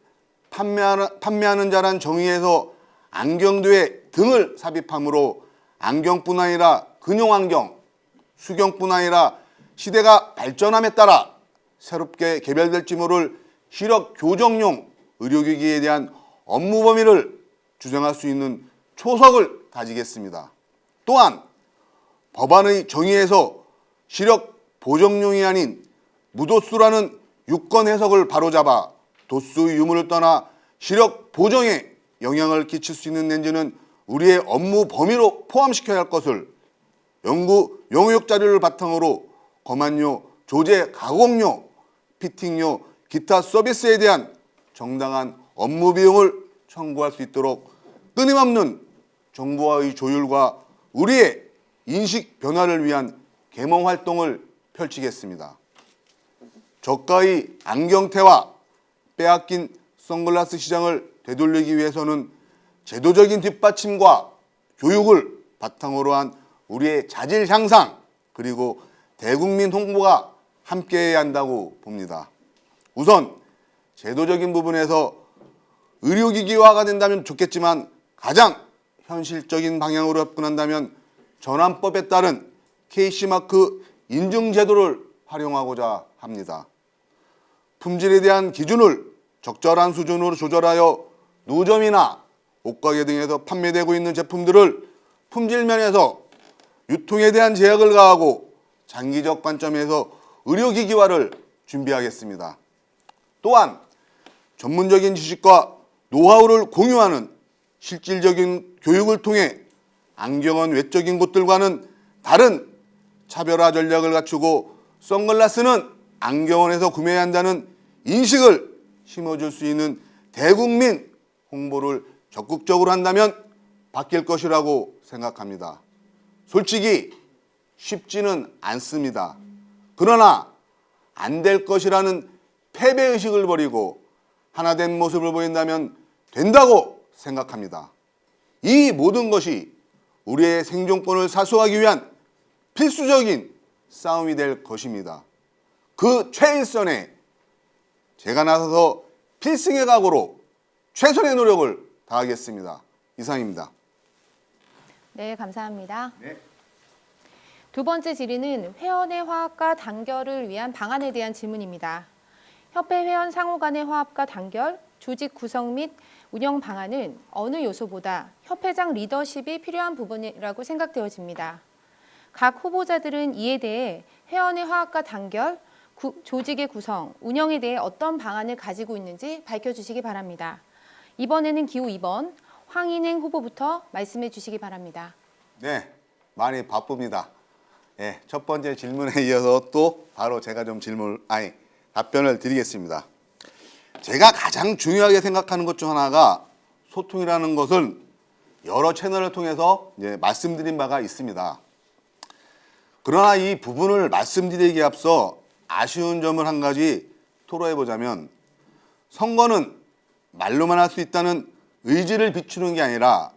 판매하는 자란 정의에서 안경도에 등을 삽입함으로 안경뿐 아니라 근용안경, 수경뿐 아니라 시대가 발전함에 따라 새롭게 개별될지 모를 시력 교정용 의료기기에 대한 업무 범위를 주장할 수 있는 초석을 다지겠습니다. 또한 법안의 정의에서 시력 보정용이 아닌 무도수라는 유권 해석을 바로잡아 도수의 유무를 떠나 시력 보정에 영향을 끼칠 수 있는 렌즈는 우리의 업무 범위로 포함시켜야 할 것을 연구 용역 자료를 바탕으로 검안료, 조제, 가공료, 피팅료, 기타 서비스에 대한 정당한 업무 비용을 청구할 수 있도록 끊임없는 정부와의 조율과 우리의 인식 변화를 위한 계몽 활동을 펼치겠습니다. 저가의 안경테와 빼앗긴 선글라스 시장을 되돌리기 위해서는 제도적인 뒷받침과 교육을 바탕으로 한 우리의 자질 향상 그리고 대국민 홍보가 함께해야 한다고 봅니다. 우선 제도적인 부분에서 의료기기화가 된다면 좋겠지만 가장 현실적인 방향으로 접근한다면 전환법에 따른 KC마크 인증제도를 활용하고자 합니다. 품질에 대한 기준을 적절한 수준으로 조절하여 노점이나 옷가게 등에서 판매되고 있는 제품들을 품질 면에서 유통에 대한 제약을 가하고 장기적 관점에서 의료기기화를 준비하겠습니다. 또한 전문적인 지식과 노하우를 공유하는 실질적인 교육을 통해 안경은 외적인 곳들과는 다른 차별화 전략을 갖추고 선글라스는 안경원에서 구매해야 한다는 인식을 심어줄 수 있는 대국민 홍보를 적극적으로 한다면 바뀔 것이라고 생각합니다. 솔직히 쉽지는 않습니다. 그러나 안 될 것이라는 패배의식을 버리고 하나된 모습을 보인다면 된다고 생각합니다. 이 모든 것이 우리의 생존권을 사수하기 위한 필수적인 싸움이 될 것입니다. 그 최일선에 제가 나서서 필승의 각오로 최선의 노력을 다하겠습니다. 이상입니다. 네, 감사합니다. 두 번째 질의는 회원의 화합과 단결을 위한 방안에 대한 질문입니다. 협회 회원 상호 간의 화합과 단결, 조직 구성 및 운영 방안은 어느 요소보다 협회장 리더십이 필요한 부분이라고 생각되어집니다. 각 후보자들은 이에 대해 회원의 화합과 단결, 조직의 구성, 운영에 대해 어떤 방안을 가지고 있는지 밝혀주시기 바랍니다. 이번에는 기호 2번 황인행 후보부터 말씀해 주시기 바랍니다. 네, 많이 바쁩니다. 예, 첫 번째 질문에 이어서 또 바로 제가 좀 답변을 드리겠습니다. 제가 가장 중요하게 생각하는 것 중 하나가 소통이라는 것은 여러 채널을 통해서 말씀드린 바가 있습니다. 그러나 이 부분을 말씀드리기에 앞서 아쉬운 점을 한 가지 토로해 보자면, 선거는 말로만 할 수 있다는 의지를 비추는 게 아니라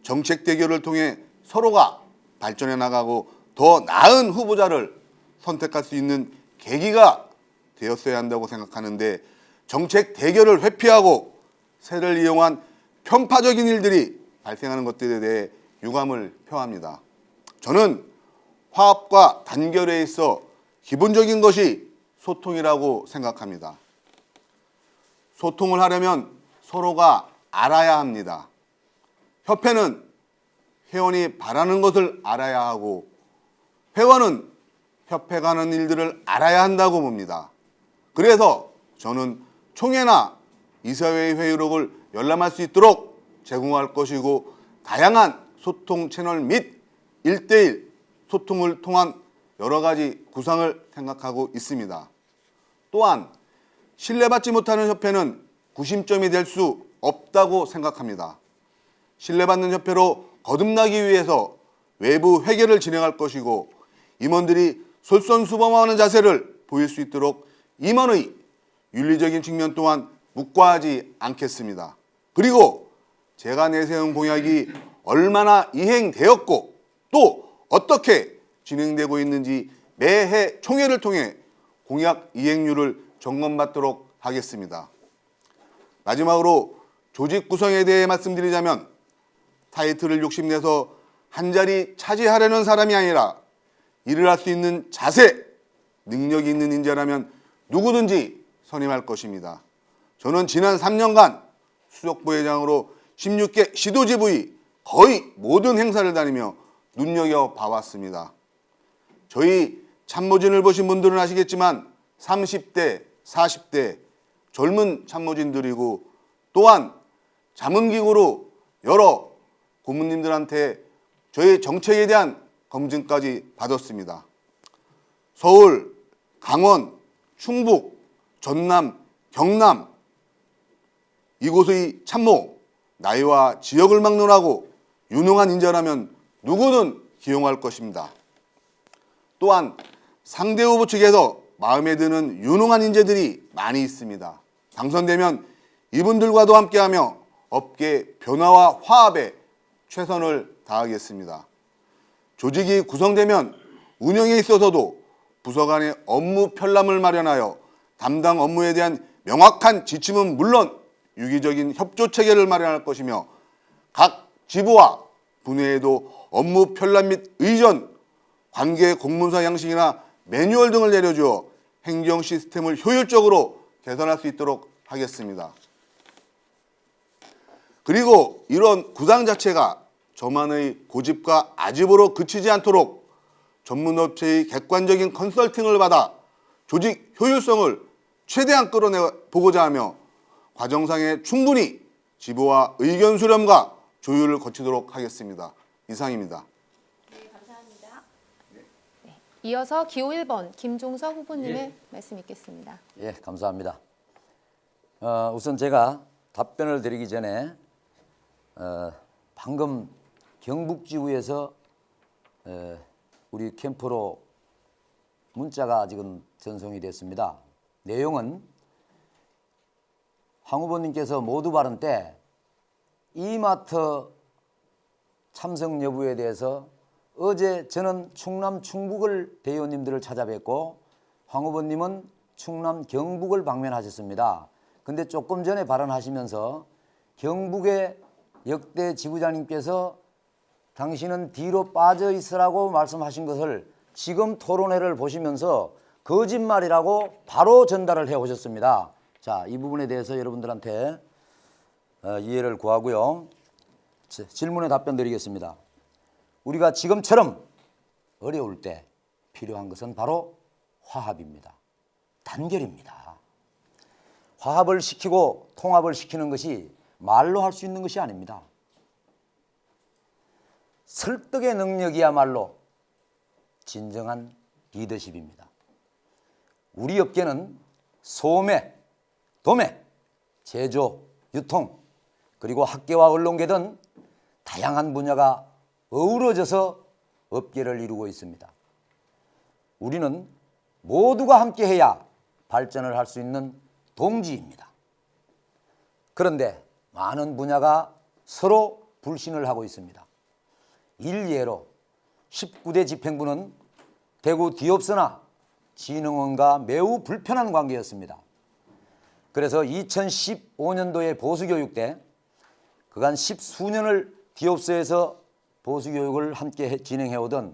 정책 대결을 통해 서로가 발전해 나가고 더 나은 후보자를 선택할 수 있는 계기가 되었어야 한다고 생각하는데, 정책 대결을 회피하고 세를 이용한 편파적인 일들이 발생하는 것들에 대해 유감을 표합니다. 저는 화합과 단결에 있어 기본적인 것이 소통이라고 생각합니다. 소통을 하려면 서로가 알아야 합니다. 협회는 회원이 바라는 것을 알아야 하고, 회원은 협회가 하는 일들을 알아야 한다고 봅니다. 그래서 저는 총회나 이사회의 회의록을 열람할 수 있도록 제공할 것이고, 다양한 소통 채널 및 1대1 소통을 통한 여러 가지 구상을 생각하고 있습니다. 또한 신뢰받지 못하는 협회는 구심점이 될 수 없다고 생각합니다. 신뢰받는 협회로 거듭나기 위해서 외부 회계를 진행할 것이고, 임원들이 솔선수범하는 자세를 보일 수 있도록 임원의 윤리적인 측면 또한 묵과하지 않겠습니다. 그리고 제가 내세운 공약이 얼마나 이행되었고 또 어떻게 진행되고 있는지 매해 총회를 통해 공약 이행률을 점검받도록 하겠습니다. 마지막으로 조직 구성에 대해 말씀드리자면, 타이틀을 욕심내서 한 자리 차지하려는 사람이 아니라 일을 할 수 있는 자세, 능력이 있는 인재라면 누구든지 선임할 것입니다. 저는 지난 3년간 수석부회장으로 16개 시도지부의 거의 모든 행사를 다니며 눈여겨봐왔습니다. 저희 참모진을 보신 분들은 아시겠지만 30대, 40대 젊은 참모진들이고, 또한 자문기구로 여러 고문님들한테 저희 정책에 대한 검증까지 받았습니다. 서울, 강원, 충북, 전남, 경남 이곳의 참모, 나이와 지역을 막론하고 유능한 인재라면 누구든 기용할 것입니다. 또한 상대 후보 측에서 마음에 드는 유능한 인재들이 많이 있습니다. 당선되면 이분들과도 함께하며 업계 변화와 화합에 최선을 다하겠습니다. 조직이 구성되면 운영에 있어서도 부서 간의 업무 편람을 마련하여 담당 업무에 대한 명확한 지침은 물론 유기적인 협조 체계를 마련할 것이며, 각 지부와 분회에도 업무 편람 및 의전, 관계 공문서 양식이나 매뉴얼 등을 내려주어 행정 시스템을 효율적으로 개선할 수 있도록 하겠습니다. 그리고 이런 구상 자체가 저만의 고집과 아집으로 그치지 않도록 전문업체의 객관적인 컨설팅을 받아 조직 효율성을 최대한 끌어내보고자 하며, 과정상에 충분히 지부와 의견 수렴과 조율을 거치도록 하겠습니다. 이상입니다. 네, 감사합니다. 네, 이어서 기호 1번 김종석 후보님의 말씀 있겠습니다. 예, 감사합니다. 우선 제가 답변을 드리기 전에 방금 경북지구에서 우리 캠프로 문자가 지금 전송이 됐습니다. 내용은 황 후보님께서 모두 발언 때 이마트 참석 여부에 대해서 어제 저는 충남 충북을 대의원님들을 찾아뵙고 황 후보님은 충남 경북을 방문하셨습니다. 근데 조금 전에 발언하시면서 경북의 역대 지부장님께서 당신은 뒤로 빠져 있으라고 말씀하신 것을 지금 토론회를 보시면서 거짓말이라고 바로 전달을 해 오셨습니다. 자, 이 부분에 대해서 여러분들한테 이해를 구하고요. 질문에 답변 드리겠습니다. 우리가 지금처럼 어려울 때 필요한 것은 바로 화합입니다. 단결입니다. 화합을 시키고 통합을 시키는 것이 말로 할 수 있는 것이 아닙니다. 설득의 능력이야말로 진정한 리더십입니다. 우리 업계는 소매, 도매, 제조, 유통, 그리고 학계와 언론계 등 다양한 분야가 어우러져서 업계를 이루고 있습니다. 우리는 모두가 함께해야 발전을 할 수 있는 동지입니다. 그런데 많은 분야가 서로 불신을 하고 있습니다. 일례로 19대 집행부는 대구 디옵스나 진흥원과 매우 불편한 관계였습니다. 그래서 2015년도에 보수교육 때 그간 10수년을 디옵스에서 보수교육을 함께 진행해오던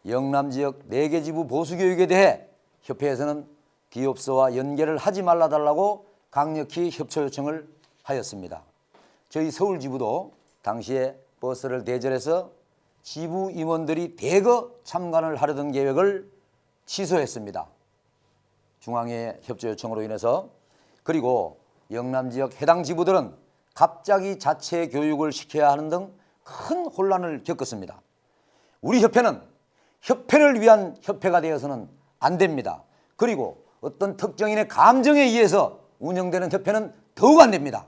영남지역 4개 지부 보수교육에 대해 협회에서는 디옵스와 연계를 하지 말아달라고 강력히 협조 요청을 하였습니다. 저희 서울지부도 당시에 버스를 대절해서 지부 임원들이 대거 참관을 하려던 계획을 취소했습니다. 중앙의 협조 요청으로 인해서. 그리고 영남지역 해당 지부들은 갑자기 자체 교육을 시켜야 하는 등 큰 혼란을 겪었습니다. 우리 협회는 협회를 위한 협회가 되어서는 안 됩니다. 그리고 어떤 특정인의 감정에 의해서 운영되는 협회는 더욱 안 됩니다.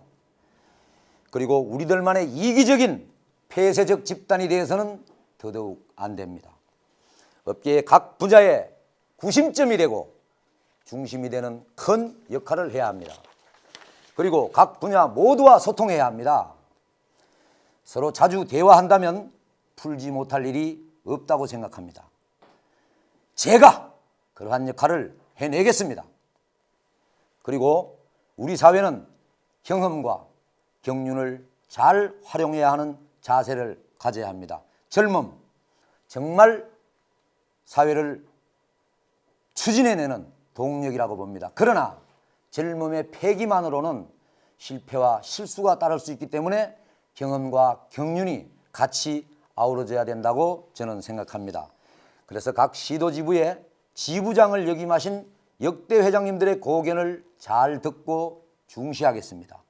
그리고 우리들만의 이기적인 폐쇄적 집단이 되어서는 더더욱 안 됩니다. 업계의 각 분야의 구심점이 되고 중심이 되는 큰 역할을 해야 합니다. 그리고 각 분야 모두와 소통해야 합니다. 서로 자주 대화한다면 풀지 못할 일이 없다고 생각합니다. 제가 그러한 역할을 해내겠습니다. 그리고 우리 사회는 경험과 경륜을 잘 활용해야 하는 자세를 가져야 합니다. 젊음, 정말 사회를 추진해내는 동력이라고 봅니다. 그러나 젊음의 패기만으로는 실패와 실수가 따를 수 있기 때문에 경험과 경륜이 같이 아우러져야 된다고 저는 생각합니다. 그래서 각 시도지부의 지부장을 역임하신 역대 회장님들의 고견을 잘 듣고 중시하겠습니다.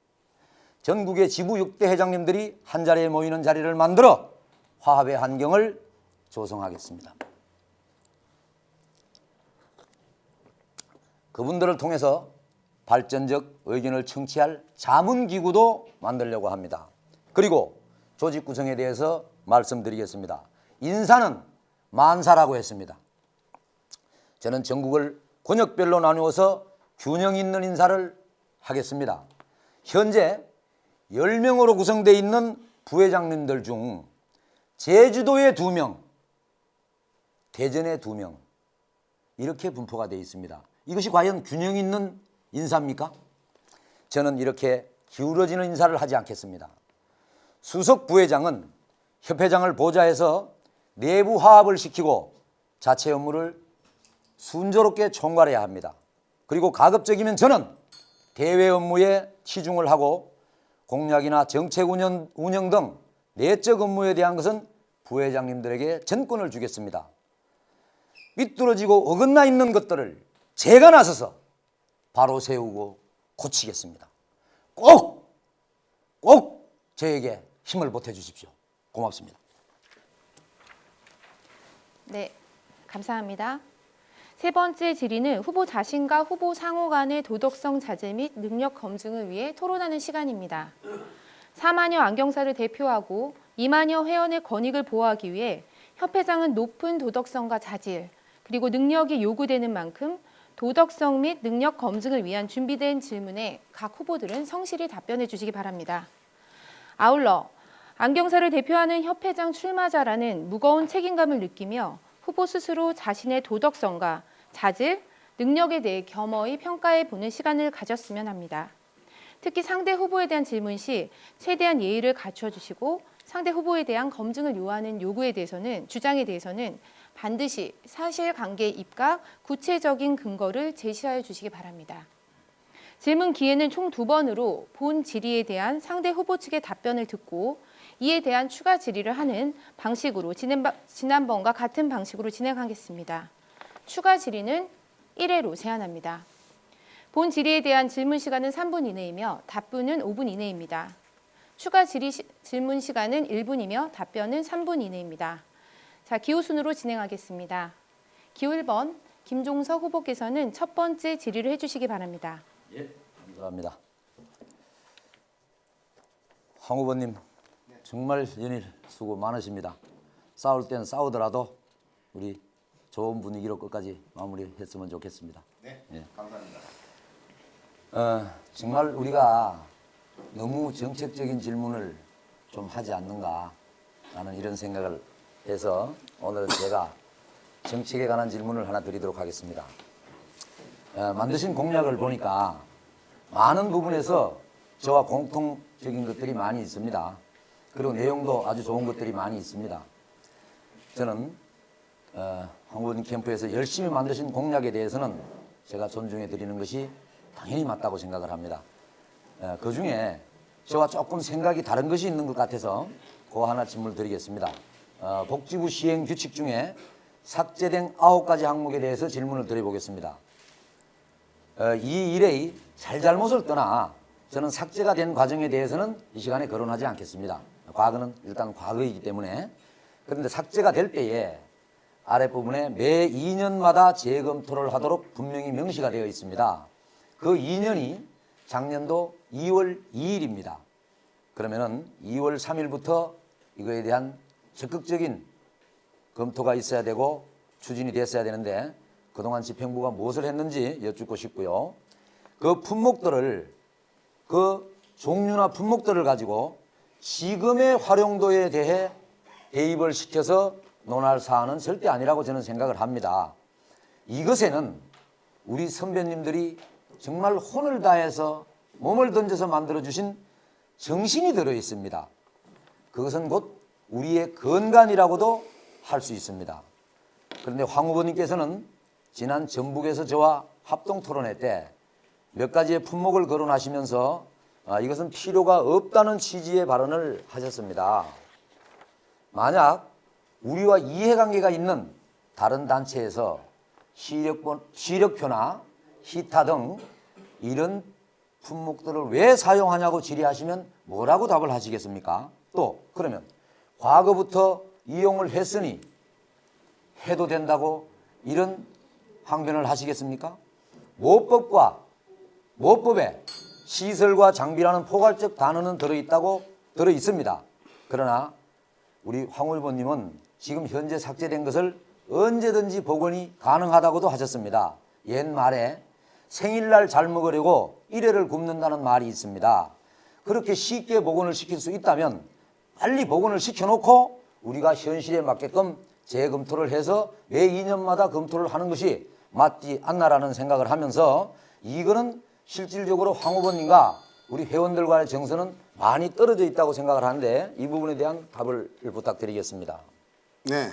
전국의 지부 역대 회장님들이 한자리에 모이는 자리를 만들어 화합의 환경을 조성하겠습니다. 그분들을 통해서 발전적 의견을 청취할 자문기구도 만들려고 합니다. 그리고 조직 구성에 대해서 말씀드리겠습니다. 인사는 만사라고 했습니다. 저는 전국을 권역별로 나누어서 균형 있는 인사를 하겠습니다. 현재 10명으로 구성되어 있는 부회장님들 중 제주도에 2명, 대전에 2명 이렇게 분포가 되어 있습니다. 이것이 과연 균형 있는 인사입니까? 저는 이렇게 기울어지는 인사를 하지 않겠습니다. 수석 부회장은 협회장을 보좌해서 내부 화합을 시키고 자체 업무를 순조롭게 총괄해야 합니다. 그리고 가급적이면 저는 대외 업무에 치중을 하고 공약이나 정책 운영 등 내적 업무에 대한 것은 부회장님들에게 전권을 주겠습니다. 삐뚤어지고 어긋나 있는 것들을 제가 나서서 바로 세우고 고치겠습니다. 꼭 저에게 힘을 보태주십시오. 고맙습니다. 네, 감사합니다. 세 번째 질의는 후보 자신과 후보 상호 간의 도덕성 자제 및 능력 검증을 위해 토론하는 시간입니다. 4만여 안경사를 대표하고 2만여 회원의 권익을 보호하기 위해 협회장은 높은 도덕성과 자질, 그리고 능력이 요구되는 만큼 도덕성 및 능력 검증을 위한 준비된 질문에 각 후보들은 성실히 답변해 주시기 바랍니다. 아울러 안경사를 대표하는 협회장 출마자라는 무거운 책임감을 느끼며 후보 스스로 자신의 도덕성과 자질, 능력에 대해 겸허히 평가해 보는 시간을 가졌으면 합니다. 특히 상대 후보에 대한 질문 시 최대한 예의를 갖춰 주시고 상대 후보에 대한 검증을 요하는 주장에 대해서는 반드시 사실관계 입각, 구체적인 근거를 제시하여 주시기 바랍니다. 질문 기회는 총 2번으로 본 질의에 대한 상대 후보 측의 답변을 듣고 이에 대한 추가 질의를 하는 방식으로 지난번과 같은 방식으로 진행하겠습니다. 추가 질의는 1회로 제한합니다. 본 질의에 대한 질문 시간은 3분 이내이며 답변은 5분 이내입니다. 추가 질문 시간은 1분이며 답변은 3분 이내입니다. 자, 기호 순으로 진행하겠습니다. 기호 1번 김종석 후보께서는 첫 번째 질의를 해주시기 바랍니다. 예, 감사합니다. 황 후보님 정말 연일 수고 많으십니다. 싸울 땐 싸우더라도 우리 좋은 분위기로 끝까지 마무리했으면 좋겠습니다. 네, 예. 감사합니다. 정말 우리가 너무 정책적인 질문을 좀 하지 않는가 라는 이런 생각을 해서 오늘은 제가 정책에 관한 질문을 하나 드리도록 하겠습니다. 만드신 공약을 보니까 많은 부분에서 저와 공통적인 것들이 많이 있습니다. 그리고 내용도 아주 좋은 것들이 많이 있습니다. 저는 황 후보님 캠프에서 열심히 만드신 공약에 대해서는 제가 존중해 드리는 것이 당연히 맞다고 생각을 합니다. 그 중에 저와 조금 생각이 다른 것이 있는 것 같아서 그 하나 질문을 드리겠습니다. 복지부 시행 규칙 중에 삭제된 9가지 항목에 대해서 질문을 드려보겠습니다. 이 일의 잘잘못을 떠나 저는 삭제가 된 과정에 대해서는 이 시간에 거론하지 않겠습니다. 과거는 일단 과거이기 때문에. 그런데 삭제가 될 때에 아랫부분에 매 2년마다 재검토를 하도록 분명히 명시가 되어 있습니다. 그 2년이 작년도 2월 2일입니다. 그러면은 2월 3일부터 이거에 대한 적극적인 검토가 있어야 되고 추진이 됐어야 되는데 그동안 집행부가 무엇을 했는지 여쭙고 싶고요. 그 품목들을, 그 종류나 품목들을 가지고 지금의 활용도에 대해 대입을 시켜서 논할 사안은 절대 아니라고 저는 생각을 합니다. 이것에는 우리 선배님들이 정말 혼을 다해서 몸을 던져서 만들어주신 정신이 들어 있습니다. 그것은 곧 우리의 건강이라고도 할 수 있습니다. 그런데 황 후보님께서는 지난 전북에서 저와 합동 토론회 때 몇 가지의 품목을 거론하시면서 이것은 필요가 없다는 취지의 발언을 하셨습니다. 만약 우리와 이해관계가 있는 다른 단체에서 시력표나 히타 등 이런 품목들을 왜 사용하냐고 질의하시면 뭐라고 답을 하시겠습니까? 또 그러면 과거부터 이용을 했으니 해도 된다고 이런 항변을 하시겠습니까? 모법에 시설과 장비라는 포괄적 단어는 들어 있습니다. 그러나 우리 황 후보님은 지금 현재 삭제된 것을 언제든지 복원이 가능하다고도 하셨습니다. 옛말에 생일날 잘 먹으려고 일회를 굶는다는 말이 있습니다. 그렇게 쉽게 복원을 시킬 수 있다면 빨리 복원을 시켜놓고 우리가 현실에 맞게끔 재검토를 해서 매 2년마다 검토를 하는 것이 맞지 않나라는 생각을 하면서 이거는 실질적으로 황 후보님과 우리 회원들과의 정서는 많이 떨어져 있다고 생각을 하는데 이 부분에 대한 답을 부탁드리겠습니다. 네,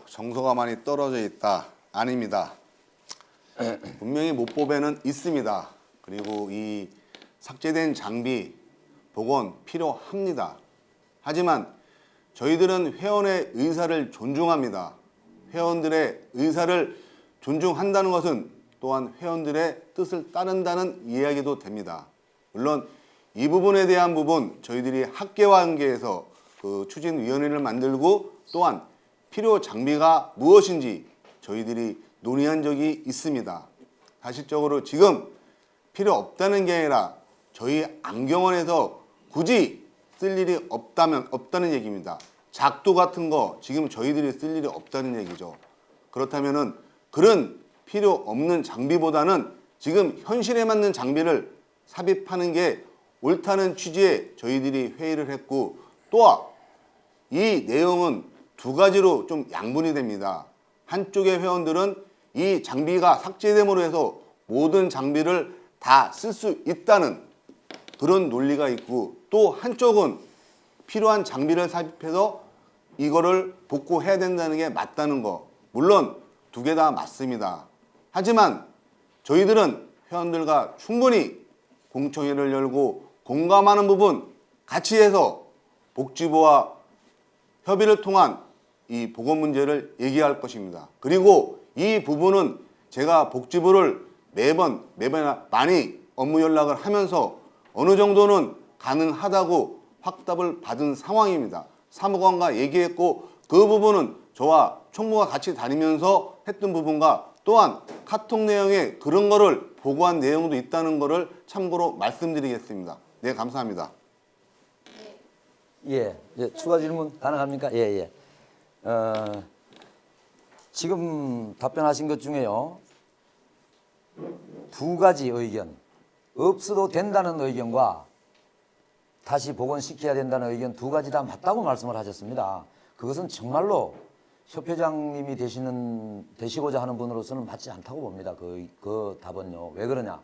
정서가 많이 떨어져 있다. 아닙니다. 분명히 모법에는 있습니다. 그리고 이 삭제된 장비 복원 필요합니다. 하지만 저희들은 회원의 의사를 존중합니다. 회원들의 의사를 존중한다는 것은 또한 회원들의 뜻을 따른다는 이야기도 됩니다. 물론 이 부분에 대한 부분 저희들이 학계와 관계에서 그 추진위원회를 만들고 또한 필요 장비가 무엇인지 저희들이 논의한 적이 있습니다. 사실적으로 지금 필요 없다는 게 아니라 저희 안경원에서 굳이 쓸 일이 없다는 얘기입니다. 작두 같은 거 지금 저희들이 쓸 일이 없다는 얘기죠. 그렇다면은 그런 필요 없는 장비보다는 지금 현실에 맞는 장비를 삽입하는 게 옳다는 취지에 저희들이 회의를 했고 또한 이 내용은 두 가지로 좀 양분이 됩니다. 한쪽의 회원들은 이 장비가 삭제됨으로 해서 모든 장비를 다 쓸 수 있다는 그런 논리가 있고, 또 한쪽은 필요한 장비를 삽입해서 이거를 복구해야 된다는 게 맞다는 거, 물론 두 개 다 맞습니다. 하지만 저희들은 회원들과 충분히 공청회를 열고 공감하는 부분 같이 해서 복지부와 협의를 통한 이 보건 문제를 얘기할 것입니다. 그리고 이 부분은 제가 복지부를 매번 많이 업무 연락을 하면서 어느 정도는 가능하다고 확답을 받은 상황입니다. 사무관과 얘기했고, 그 부분은 저와 총무가 같이 다니면서 했던 부분과 또한 카톡 내용에 그런 거를 보고한 내용도 있다는 거를 참고로 말씀드리겠습니다. 네, 감사합니다. 예, 추가 질문 가능합니까? 예. 지금 답변하신 것 중에요, 두 가지 의견, 없어도 된다는 의견과 다시 복원시켜야 된다는 의견 두 가지 다 맞다고 말씀을 하셨습니다. 그것은 정말로 협회장님이 되시고자 하는 분으로서는 맞지 않다고 봅니다. 그 답은요. 왜 그러냐?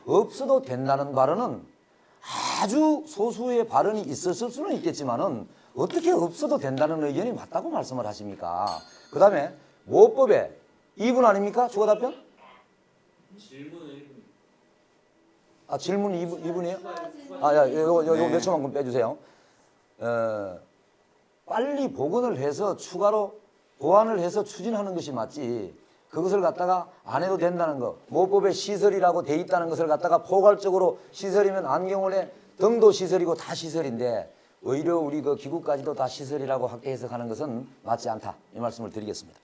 없어도 된다는 발언은 아주 소수의 발언이 있었을 수는 있겠지만은 어떻게 없어도 된다는 의견이 맞다고 말씀을 하십니까? 그 다음에 모법에 2분 아닙니까? 추가 답변? 질문 2분이에요? 요거 몇 초만 빼주세요. 빨리 복원을 해서 추가로 보완을 해서 추진하는 것이 맞지, 그것을 갖다가 안 해도 된다는 거, 모법에 시설이라고 돼 있다는 것을 갖다가 포괄적으로 시설이면 안경원의 등도 시설이고 다 시설인데 오히려 우리 그 기구까지도 다 시설이라고 확대 해석하는 것은 맞지 않다, 이 말씀을 드리겠습니다.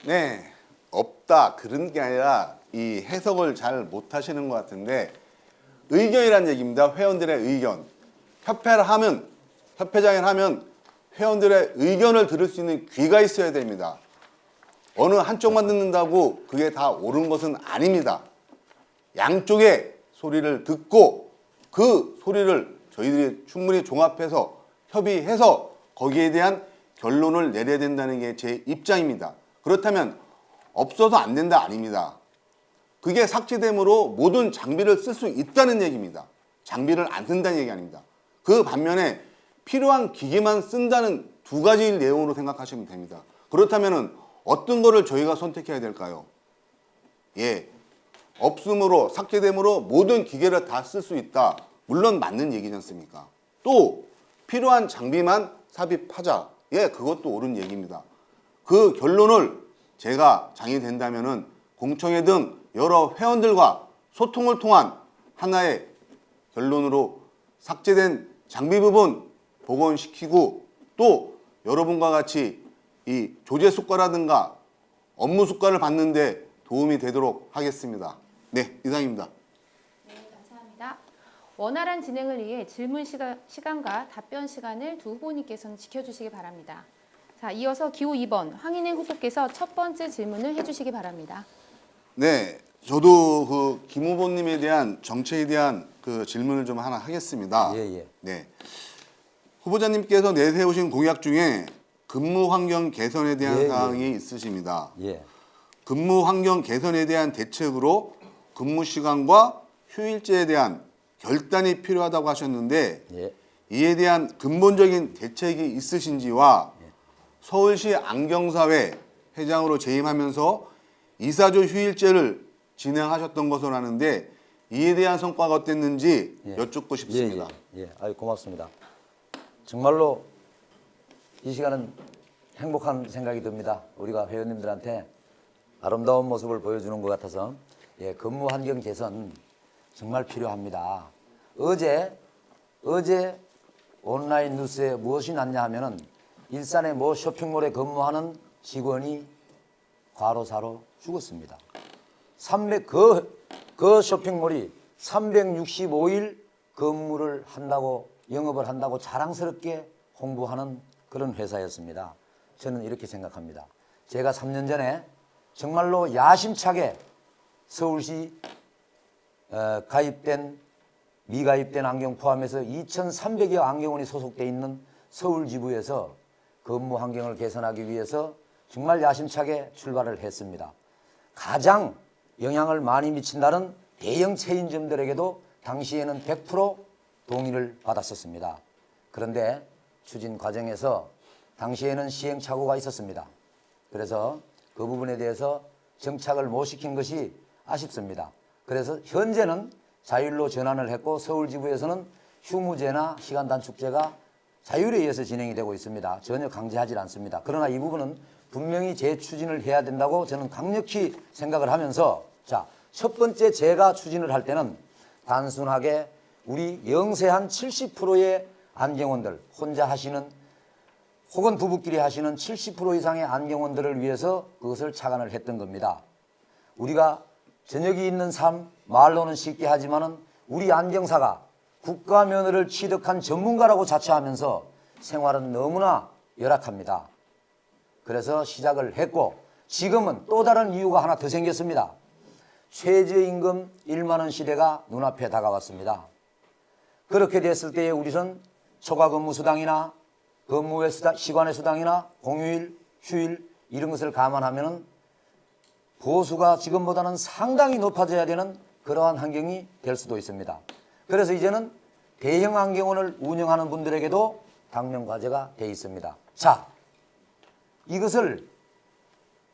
네, 없다 그런 게 아니라 이 해석을 잘 못하시는 것 같은데, 의견이란 얘기입니다. 회원들의 의견. 협회장을 하면 회원들의 의견을 들을 수 있는 귀가 있어야 됩니다. 어느 한쪽만 듣는다고 그게 다 옳은 것은 아닙니다. 양쪽의 소리를 듣고 그 소리를 저희들이 충분히 종합해서 협의해서 거기에 대한 결론을 내려야 된다는 게 제 입장입니다. 그렇다면 없어서 안 된다 아닙니다. 그게 삭제됨으로 모든 장비를 쓸 수 있다는 얘기입니다. 장비를 안 쓴다는 얘기 아닙니다. 그 반면에 필요한 기계만 쓴다는 두 가지 내용으로 생각하시면 됩니다. 그렇다면 어떤 거를 저희가 선택해야 될까요? 예, 없음으로 삭제됨으로 모든 기계를 다 쓸 수 있다. 물론 맞는 얘기지 않습니까? 또 필요한 장비만 삽입하자. 예, 그것도 옳은 얘기입니다. 그 결론을 제가 장이 된다면은 공청회 등 여러 회원들과 소통을 통한 하나의 결론으로 삭제된 장비 부분 복원시키고, 또 여러분과 같이 이 조제 수가라든가 업무 수가를 받는데 도움이 되도록 하겠습니다. 네, 이상입니다. 네, 감사합니다. 원활한 진행을 위해 질문 시간과 답변 시간을 두 후보님께서는 지켜주시기 바랍니다. 자, 이어서 기호 2번 황인행 후보께서 첫 번째 질문을 해주시기 바랍니다. 네, 저도 그 김 후보님에 대한 정책에 대한 그 질문을 좀 하나 하겠습니다. 예. 네, 후보자님께서 내세우신 공약 중에 근무 환경 개선에 대한 사항이 있으십니다. 예. 근무 환경 개선에 대한 대책으로 근무 시간과 휴일제에 대한 결단이 필요하다고 하셨는데, 예. 이에 대한 근본적인 대책이 있으신지와 서울시 안경사회 회장으로 재임하면서 이사조 휴일제를 진행하셨던 것으로 아는데 이에 대한 성과가 어땠는지 여쭙고 싶습니다. 아유, 고맙습니다. 정말로 이 시간은 행복한 생각이 듭니다. 우리가 회원님들한테 아름다운 모습을 보여주는 것 같아서. 근무 환경 개선 정말 필요합니다. 어제 온라인 뉴스에 무엇이 났냐 하면은 일산의 모 쇼핑몰에 근무하는 직원이 과로사로 죽었습니다. 그 쇼핑몰이 365일 근무를 한다고, 영업을 한다고 자랑스럽게 홍보하는 그런 회사였습니다. 저는 이렇게 생각합니다. 제가 3년 전에 정말로 야심차게 서울시 미가입된 안경 포함해서 2,300여 안경원이 소속되어 있는 서울지부에서 근무 환경을 개선하기 위해서 정말 야심차게 출발을 했습니다. 가장 영향을 많이 미친다는 대형 체인점들에게도 당시에는 100% 동의를 받았었습니다. 그런데 추진 과정에서 당시에는 시행착오가 있었습니다. 그래서 그 부분에 대해서 정착을 못 시킨 것이 아쉽습니다. 그래서 현재는 자율로 전환을 했고 서울지부에서는 휴무제나 시간단축제가 자율에 의해서 진행이 되고 있습니다. 전혀 강제하지 않습니다. 그러나 이 부분은 분명히 재추진을 해야 된다고 저는 강력히 생각을 하면서, 자, 첫 번째 제가 추진을 할 때는 단순하게 우리 영세한 70%의 안경원들, 혼자 하시는 혹은 부부끼리 하시는 70% 이상의 안경원들을 위해서 그것을 착안을 했던 겁니다. 우리가 저녁이 있는 삶, 말로는 쉽게 하지만은 우리 안경사가 국가 면허를 취득한 전문가라고 자처하면서 생활은 너무나 열악합니다. 그래서 시작을 했고, 지금은 또 다른 이유가 하나 더 생겼습니다. 최저임금 1만 원 시대가 눈앞에 다가왔습니다. 그렇게 됐을 때에 우리는 초과 근무 수당이나 근무의 시간의 수당이나 공휴일, 휴일 이런 것을 감안하면 보수가 지금보다는 상당히 높아져야 되는 그러한 환경이 될 수도 있습니다. 그래서 이제는 대형 안경원을 운영하는 분들에게도 당면과제가 되어 있습니다. 자, 이것을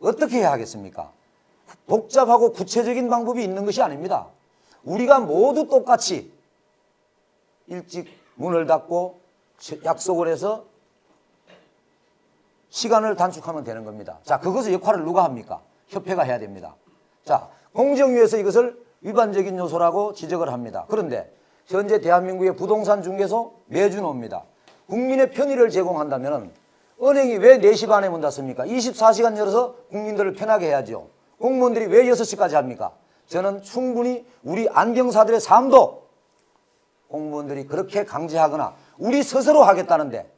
어떻게 해야 하겠습니까? 복잡하고 구체적인 방법이 있는 것이 아닙니다. 우리가 모두 똑같이 일찍 문을 닫고 약속을 해서 시간을 단축하면 되는 겁니다. 자, 그것의 역할을 누가 합니까? 협회가 해야 됩니다. 자, 공정위에서 이것을 위반적인 요소라고 지적을 합니다. 그런데 현재 대한민국의 부동산 중개소 매주 옵니다. 국민의 편의를 제공한다면 은행이 왜 4시 반에 문 닫습니까? 24시간 열어서 국민들을 편하게 해야죠. 공무원들이 왜 6시까지 합니까? 저는 충분히 우리 안경사들의 삶도 공무원들이 그렇게 강제하거나 우리 스스로 하겠다는데,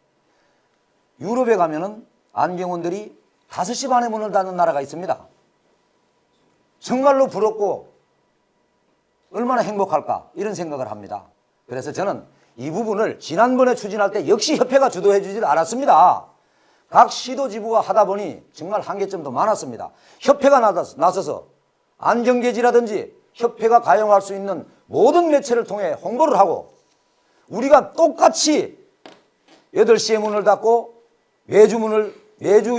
유럽에 가면은 안경원들이 5시 반에 문을 닫는 나라가 있습니다. 정말로 부럽고 얼마나 행복할까 이런 생각을 합니다. 그래서 저는 이 부분을 지난번에 추진할 때 역시 협회가 주도해 주질 않았습니다. 각 시도지부가 하다 보니 정말 한계점도 많았습니다. 협회가 나서서 안경계지라든지 협회가 가용할 수 있는 모든 매체를 통해 홍보를 하고, 우리가 똑같이 8시에 문을 닫고 매주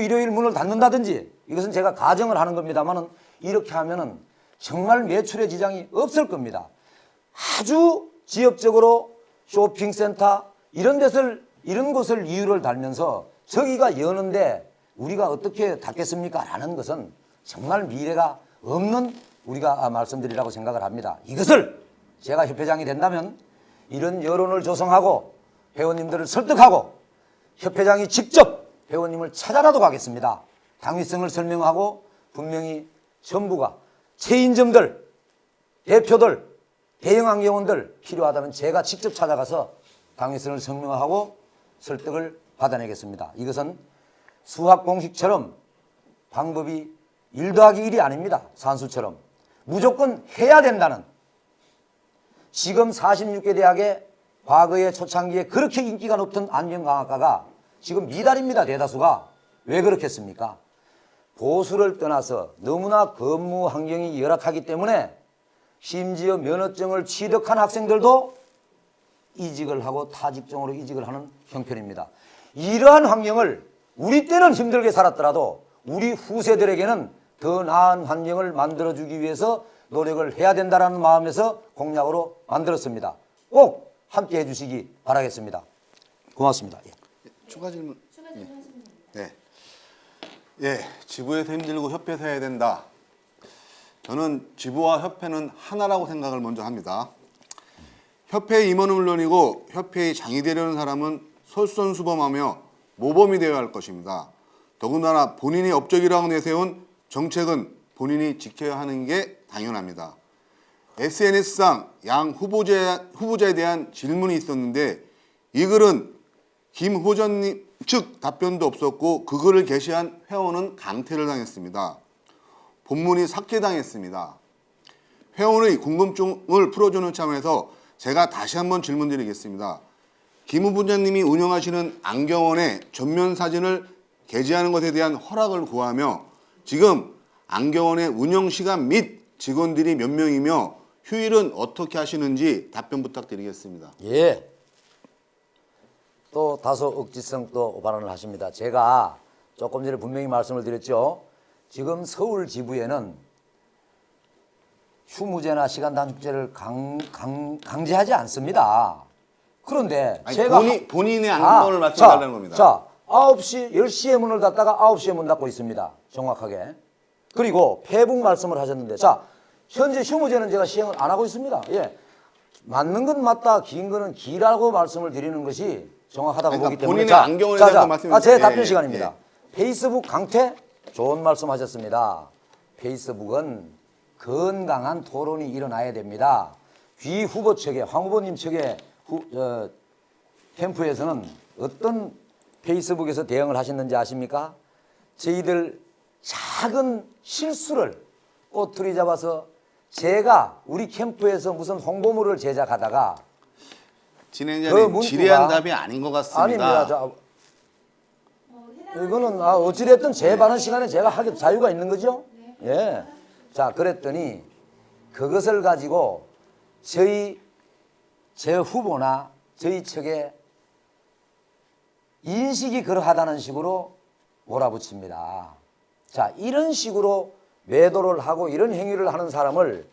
일요일 문을 닫는다든지, 이것은 제가 가정을 하는 겁니다만은 이렇게 하면은 정말 매출에 지장이 없을 겁니다. 아주 지역적으로 쇼핑센터 이런 곳을 이유를 달면서 저기가 여는데 우리가 어떻게 닫겠습니까? 라는 것은 정말 미래가 없는 우리가 말씀드리라고 생각을 합니다. 이것을 제가 협회장이 된다면 이런 여론을 조성하고 회원님들을 설득하고 협회장이 직접 회원님을 찾아라도 가겠습니다. 당위성을 설명하고 분명히 전부가 체인점들, 대표들, 대형 안경원들 필요하다면 제가 직접 찾아가서 당위성을 설명하고 설득을 받아내겠습니다. 이것은 수학 공식처럼 방법이 1 더하기 1이 아닙니다. 산수처럼 무조건 해야 된다는, 지금 46개 대학의 과거의 초창기에 그렇게 인기가 높던 안경광학과가 지금 미달입니다. 대다수가. 왜 그렇겠습니까? 보수를 떠나서 너무나 근무 환경이 열악하기 때문에 심지어 면허증을 취득한 학생들도 이직을 하고 타직종으로 이직을 하는 형편입니다. 이러한 환경을 우리 때는 힘들게 살았더라도 우리 후세들에게는 더 나은 환경을 만들어주기 위해서 노력을 해야 된다는 마음에서 공약으로 만들었습니다. 꼭 함께 해주시기 바라겠습니다. 고맙습니다. 예. 추가 질문. 네. 예, 지부에서 힘들고 협회에서 해야 된다. 저는 지부와 협회는 하나라고 생각을 먼저 합니다. 협회의 임원은 물론이고 협회의 장이 되려는 사람은 솔선수범하며 모범이 되어야 할 것입니다. 더군다나 본인이 업적이라고 내세운 정책은 본인이 지켜야 하는 게 당연합니다. SNS상 양 후보자에 대한 질문이 있었는데 이 글은 김 후보자님 측 답변도 없었고 그 글을 게시한 회원은 강퇴를 당했습니다. 본문이 삭제당했습니다. 회원의 궁금증을 풀어주는 차원에서 제가 다시 한번 질문드리겠습니다. 김 후보자님이 운영하시는 안경원의 전면 사진을 게재하는 것에 대한 허락을 구하며 지금 안경원의 운영 시간 및 직원들이 몇 명이며 휴일은 어떻게 하시는지 답변 부탁드리겠습니다. 예. 또 다소 억지성 또 발언을 하십니다. 제가 조금 전에 분명히 말씀을 드렸죠. 지금 서울 지부에는 휴무제나 시간 단축제를 강제하지 않습니다. 그런데 아니, 제가 본인의 안건을 말씀하려는 겁니다. 자, 9시, 10시에 문을 닫다가 9시에 문 닫고 있습니다. 정확하게. 그리고 폐북 말씀을 하셨는데, 자, 현재 휴무제는 제가 시행을 안 하고 있습니다. 예. 맞는 건 맞다, 긴 거는 기라고 말씀을 드리는 것이 정확하다고 그러니까 보기 때문에. 본인의 안경을 대해서 말씀해 제 주세요. 답변 예, 시간입니다. 예. 페이스북 강퇴? 좋은 말씀 하셨습니다. 페이스북은 건강한 토론이 일어나야 됩니다. 귀 후보 측에, 황 후보님 측에 캠프에서는 어떤 페이스북에서 대응을 하셨는지 아십니까? 저희들 작은 실수를 꼬투리 잡아서 제가 우리 캠프에서 무슨 홍보물을 제작하다가 진행자님 문구가- 지레한 답이 아닌 것 같습니다. 아닙니다. 자, 이거는 어찌됐든 제 발언 시간에 제가 하기 자유가 있는 거죠? 예. 자, 그랬더니 그것을 가지고 제 후보나 저희 측에 인식이 그러하다는 식으로 몰아붙입니다. 자, 이런 식으로 매도를 하고 이런 행위를 하는 사람을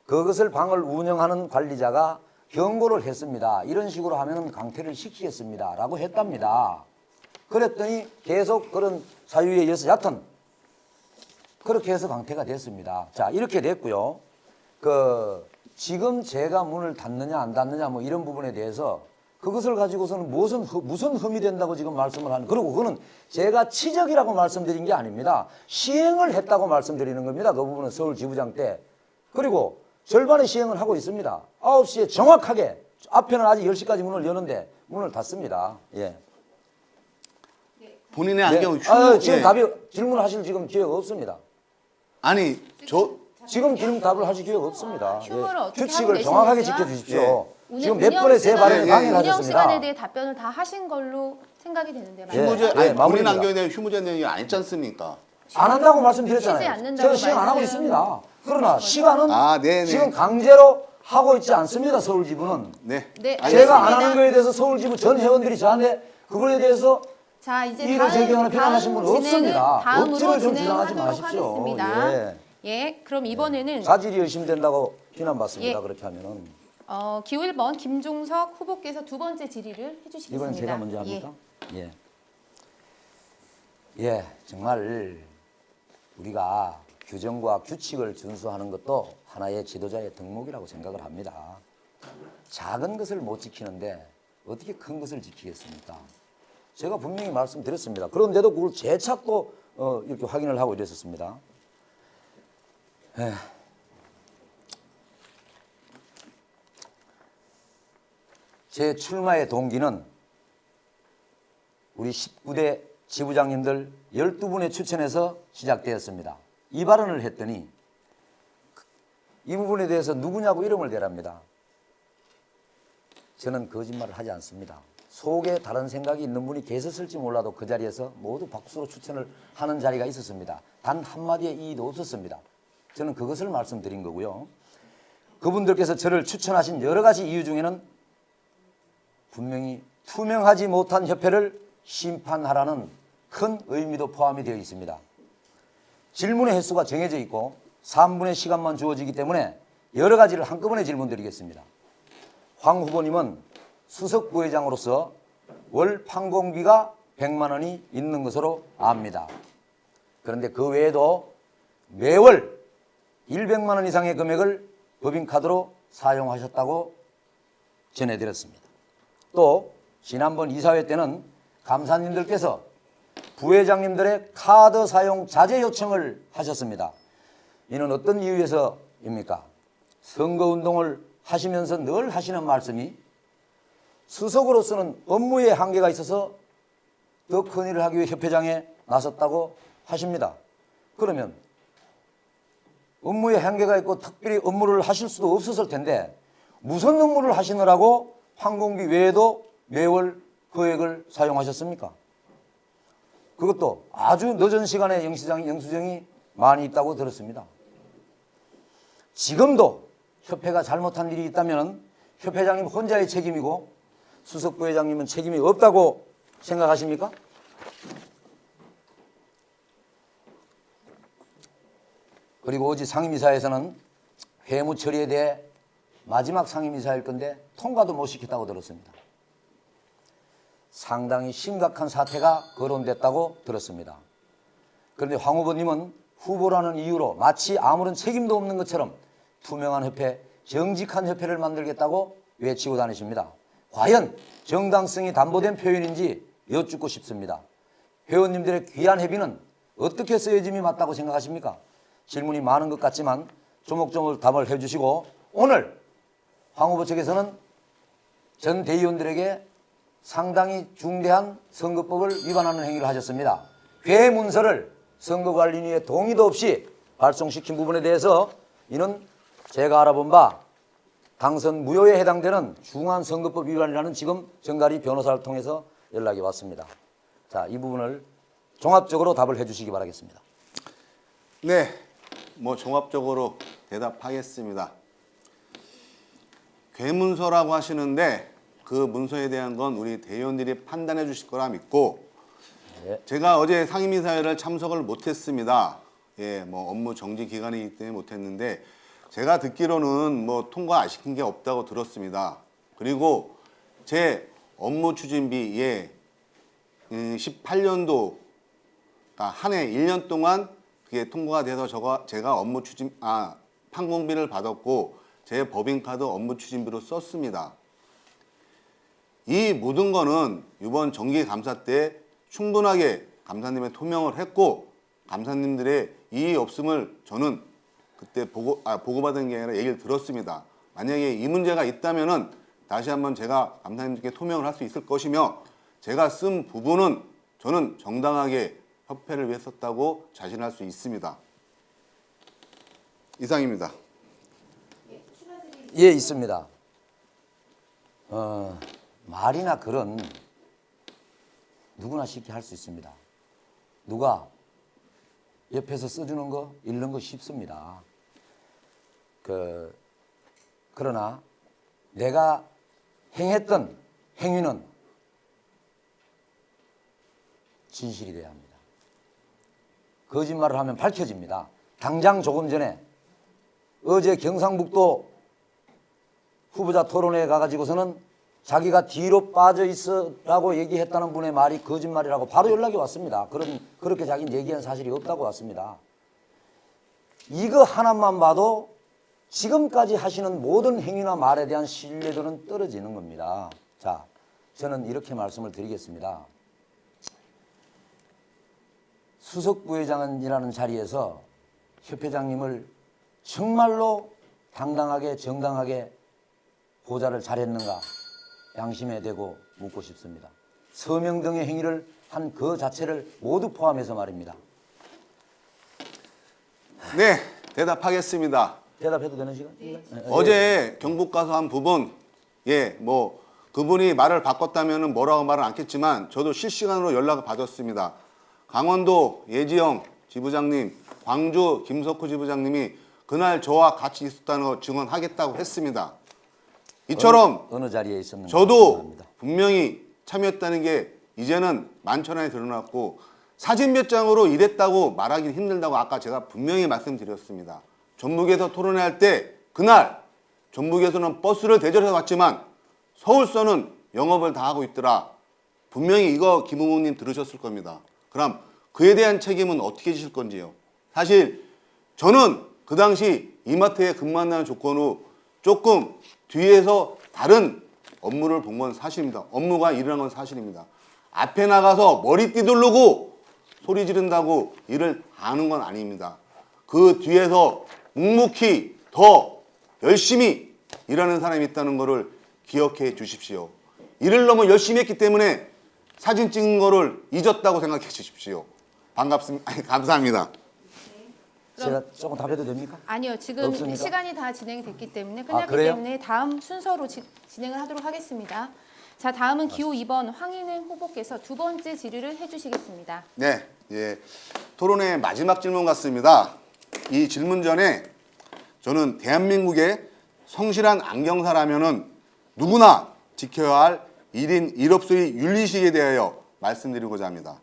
그것을 방을 운영하는 관리자가 경고를 했습니다. 이런 식으로 하면 강퇴를 시키겠습니다. 라고 했답니다. 그랬더니 계속 그런 사유에 의해서 여하튼 그렇게 해서 강퇴가 됐습니다. 자, 이렇게 됐고요. 지금 제가 문을 닫느냐 안 닫느냐 뭐 이런 부분에 대해서 그것을 가지고서는 무슨 흠이 된다고 지금 말씀을 하는, 그리고 그거는 제가 치적이라고 말씀드린 게 아닙니다. 시행을 했다고 말씀드리는 겁니다. 그 부분은 서울 지부장 때. 그리고 절반의 시행을 하고 있습니다. 9시에 정확하게, 앞에는 아직 10시까지 문을 여는데 문을 닫습니다. 예. 본인의 네. 안경은 휴무. 지금 예. 답이, 질문하실 지금 기회가 없습니다. 아니 지금 질문 답을 하실 기회가 없습니다. 휴무를 어떻게 하고 규칙을 정확하게 계시는지와 지켜주십시오. 예. 지금 몇 번의 제 발언에 예, 예. 방해를 운영 시간에 하셨습니다. 대해 답변을 다 하신 걸로 생각이 되는데 예. 맞나요? 휴무제 예, 아니 본인 마무리입니다. 안경에 대한 휴무제 내용이 아니지 않습니까? 안 한다고 지키지 말씀드렸잖아요. 않는다고 제가 시행 안 하고 말씀- 있습니다. 그러나 시간은 아, 네네. 지금 강제로 하고 있지 않습니다. 서울지부는. 네. 네, 제가 안 알겠습니다. 하는 거에 대해서 서울지부 전 회원들이 저한테 그거에 대해서 자, 이제 이의를 제기하거나 비난하신 분은 없습니다. 다음으로 억지로 좀 진행하도록 주장하지 마십시오. 하겠습니다. 예. 예, 그럼 이번에는 자질이 의심된다고 비난받습니다. 예. 그렇게 하면은. 기호 1번 김종석 후보께서 두 번째 질의를 해주시겠습니다. 이번엔 제가 먼저 합니까? 예. 예, 정말 우리가 규정과 규칙을 준수하는 것도 하나의 지도자의 덕목이라고 생각을 합니다. 작은 것을 못 지키는데 어떻게 큰 것을 지키겠습니까? 제가 분명히 말씀드렸습니다. 그런데도 그걸 재차 또 이렇게 확인을 하고 이랬었습니다. 제 출마의 동기는 우리 19대 지부장님들 12분의 추천에서 시작되었습니다. 이 발언을 했더니 이 부분에 대해서 누구냐고 이름을 대랍니다. 저는 거짓말을 하지 않습니다. 속에 다른 생각이 있는 분이 계셨을지 몰라도 그 자리에서 모두 박수로 추천을 하는 자리가 있었습니다. 단 한마디의 이의도 없었습니다. 저는 그것을 말씀드린 거고요. 그분들께서 저를 추천하신 여러 가지 이유 중에는 분명히 투명하지 못한 협회를 심판하라는 큰 의미도 포함이 되어 있습니다. 질문의 횟수가 정해져 있고 3분의 시간만 주어지기 때문에 여러 가지를 한꺼번에 질문드리겠습니다. 황 후보님은 수석 부회장으로서 월 판공비가 100만 원이 있는 것으로 압니다. 그런데 그 외에도 매월 100만 원 이상의 금액을 법인카드로 사용하셨다고 전해드렸습니다. 또 지난번 이사회 때는 감사님들께서 부회장님들의 카드 사용 자제 요청을 하셨습니다. 이는 어떤 이유에서입니까? 선거운동을 하시면서 늘 하시는 말씀이 수석으로서는 업무에 한계가 있어서 더 큰 일을 하기 위해 협회장에 나섰다고 하십니다. 그러면 업무에 한계가 있고 특별히 업무를 하실 수도 없었을 텐데 무슨 업무를 하시느라고 항공비 외에도 매월 금액을 사용하셨습니까? 그것도 아주 늦은 시간에 영수증이 많이 있다고 들었습니다. 지금도 협회가 잘못한 일이 있다면 협회장님 혼자의 책임이고 수석 부회장님은 책임이 없다고 생각하십니까? 그리고 어제 상임이사에서는 회무 처리에 대해 마지막 상임이사일 건데 통과도 못 시켰다고 들었습니다. 상당히 심각한 사태가 거론됐다고 들었습니다. 그런데 황 후보님은 후보라는 이유로 마치 아무런 책임도 없는 것처럼 투명한 협회, 정직한 협회를 만들겠다고 외치고 다니십니다. 과연 정당성이 담보된 표현인지 여쭙고 싶습니다. 회원님들의 귀한 회비는 어떻게 쓰여짐이 맞다고 생각하십니까? 질문이 많은 것 같지만 조목조목 답을 해주시고, 오늘 황 후보 측에서는 전 대의원들에게 상당히 중대한 선거법을 위반하는 행위를 하셨습니다. 회 문서를 선거관리위의 동의도 없이 발송시킨 부분에 대해서 이는 제가 알아본 바 당선 무효에 해당되는 중한 선거법 위반이라는 지금 정가리 변호사를 통해서 연락이 왔습니다. 자, 이 부분을 종합적으로 답을 해주시기 바라겠습니다. 네, 뭐 종합적으로 대답하겠습니다. 괴문서라고 하시는데 그 문서에 대한 건 우리 대의원들이 판단해 주실 거라 믿고, 네. 제가 어제 상임이사회를 참석을 못했습니다. 예, 뭐 업무 정지 기간이기 때문에 못했는데 제가 듣기로는 뭐 통과 안 시킨 게 없다고 들었습니다. 그리고 제 업무 추진비에 18년도 한 해 1년 동안 그게 통과가 돼서 제가 업무 추진 판공비를 받았고 제 법인카드 업무 추진비로 썼습니다. 이 모든 거는 이번 정기감사 때 충분하게 감사님의 토명을 했고, 감사님들의 이의 없음을 저는 그때 보고받은 게 아니라 얘기를 들었습니다. 만약에 이 문제가 있다면은 다시 한번 제가 감사님들께 토명을 할 수 있을 것이며, 제가 쓴 부분은 저는 정당하게 협회를 위해 썼다고 자신할 수 있습니다. 이상입니다. 예, 있습니다. 말이나 글은 누구나 쉽게 할 수 있습니다. 누가 옆에서 써주는 거, 읽는 거 쉽습니다. 그러나 내가 행했던 행위는 진실이 돼야 합니다. 거짓말을 하면 밝혀집니다. 당장 조금 전에 어제 경상북도 후보자 토론회에 가가지고서는 자기가 뒤로 빠져 있으라고 얘기했다는 분의 말이 거짓말이라고 바로 연락이 왔습니다. 그렇게 자기는 얘기한 사실이 없다고 왔습니다. 이거 하나만 봐도 지금까지 하시는 모든 행위나 말에 대한 신뢰도는 떨어지는 겁니다. 자, 저는 이렇게 말씀을 드리겠습니다. 수석부회장이라는 자리에서 협회장님을 정말로 당당하게 정당하게 보좌를 잘했는가 양심에 대고 묻고 싶습니다. 서명 등의 행위를 한 그 자체를 모두 포함해서 말입니다. 네, 대답하겠습니다. 대답해도 되는 시간? 어제 경북 가서 한 부분, 뭐 그분이 말을 바꿨다면 뭐라고 말은 않겠지만 저도 실시간으로 연락을 받았습니다. 강원도 예지영 지부장님, 광주 김석호 지부장님이 그날 저와 같이 있었다는 거 증언하겠다고 했습니다. 이처럼 어느 자리에 있었는가 저도 분명히 참여했다는 게 이제는 만천하에 드러났고, 사진 몇 장으로 이랬다고 말하기 힘들다고 아까 제가 분명히 말씀드렸습니다. 전북에서 토론회할 때 그날 전북에서는 버스를 대절해서 왔지만 서울서는 영업을 다 하고 있더라. 분명히 이거 김 후보님 들으셨을 겁니다. 그럼 그에 대한 책임은 어떻게 지실 건지요? 사실 저는 그 당시 이마트에 근무한다는 조건으로 조금 뒤에서 다른 업무를 본 건 사실입니다. 업무가 일어난 건 사실입니다. 앞에 나가서 머리띠 두르고 소리 지른다고 일을 하는 건 아닙니다. 그 뒤에서 묵묵히 더 열심히 일하는 사람이 있다는 것을 기억해 주십시오. 일을 너무 열심히 했기 때문에 사진 찍는 거를 잊었다고 생각해 주십시오. 감사합니다. 제가 조금 답해도 됩니까? 아니요, 지금 없습니까? 시간이 다 진행됐기 때문에 끝났기 그래요? 때문에 다음 순서로 진행을 하도록 하겠습니다. 자, 다음은 기호 2번 황인행 후보께서 두 번째 질의를 해주시겠습니다. 네, 토론회 마지막 질문 같습니다. 이 질문 전에 저는 대한민국의 성실한 안경사라면은 누구나 지켜야 할 1인 1업소의 윤리식에 대하여 말씀드리고자 합니다.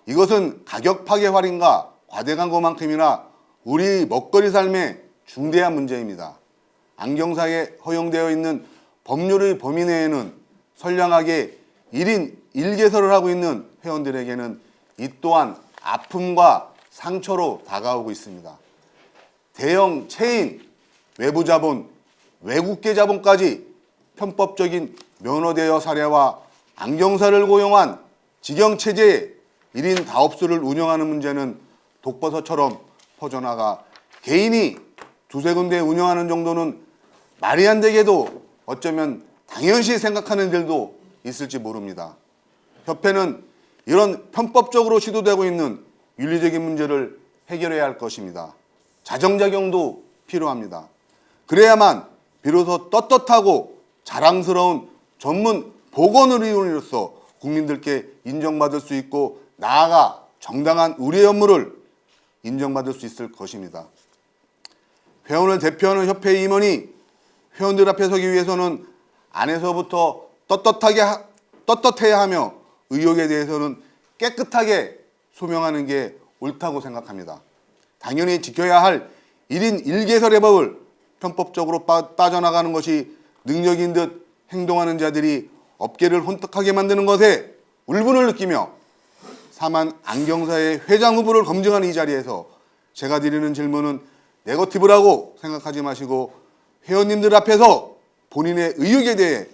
이것은 가격 파괴 할인과 과대 광고만큼이나 우리 먹거리 삶의 중대한 문제입니다. 안경사에 허용되어 있는 법률의 범위 내에는 선량하게 1인 1개설을 하고 있는 회원들에게는 이 또한 아픔과 상처로 다가오고 있습니다. 대형 체인, 외부 자본, 외국계 자본까지 편법적인 면허 대여 사례와 안경사를 고용한 직영체제의 1인 다업소를 운영하는 문제는 독버섯처럼 퍼져나가 개인이 두세 군데 운영하는 정도는 말이 안 되게도 어쩌면 당연시 생각하는 일도 있을지 모릅니다. 협회는 이런 편법적으로 시도되고 있는 윤리적인 문제를 해결해야 할 것입니다. 자정작용도 필요합니다. 그래야만 비로소 떳떳하고 자랑스러운 전문 보건의료인으로서 국민들께 인정받을 수 있고 나아가 정당한 의료 업무를 인정받을 수 있을 것입니다. 회원을 대표하는 협회 임원이 회원들 앞에 서기 위해서는 안에서부터 떳떳해야 하며 의혹에 대해서는 깨끗하게 소명하는 게 옳다고 생각합니다. 당연히 지켜야 할 1인 1개설의 법을 편법적으로 빠져나가는 것이 능력인 듯 행동하는 자들이 업계를 혼탁하게 만드는 것에 울분을 느끼며 사만 안경사의 회장 후보를 검증하는 이 자리에서 제가 드리는 질문은 네거티브라고 생각하지 마시고 회원님들 앞에서 본인의 의혹에 대해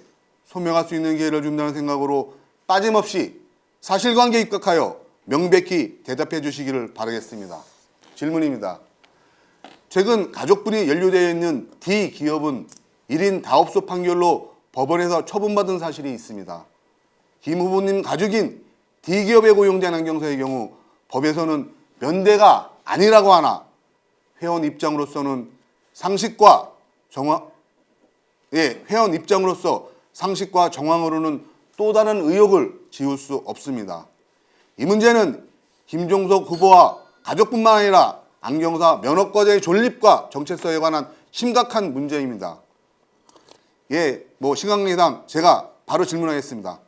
소명할 수 있는 기회를 준다는 생각으로 빠짐없이 사실관계에 입각하여 명백히 대답해 주시기를 바라겠습니다. 질문입니다. 최근 가족분이 연루되어 있는 D기업은 1인 다업소 판결로 법원에서 처분받은 사실이 있습니다. 김 후보님 가족인 D기업에 고용된 안경사의 경우 법에서는 면대가 아니라고 하나 회원 입장으로서는 상식과 정황으로는 또 다른 의혹을 지울 수 없습니다. 이 문제는 김종석 후보와 가족뿐만 아니라 안경사 면허과제의 존립과 정체성에 관한 심각한 문제입니다. 시간관계상 제가 바로 질문하겠습니다.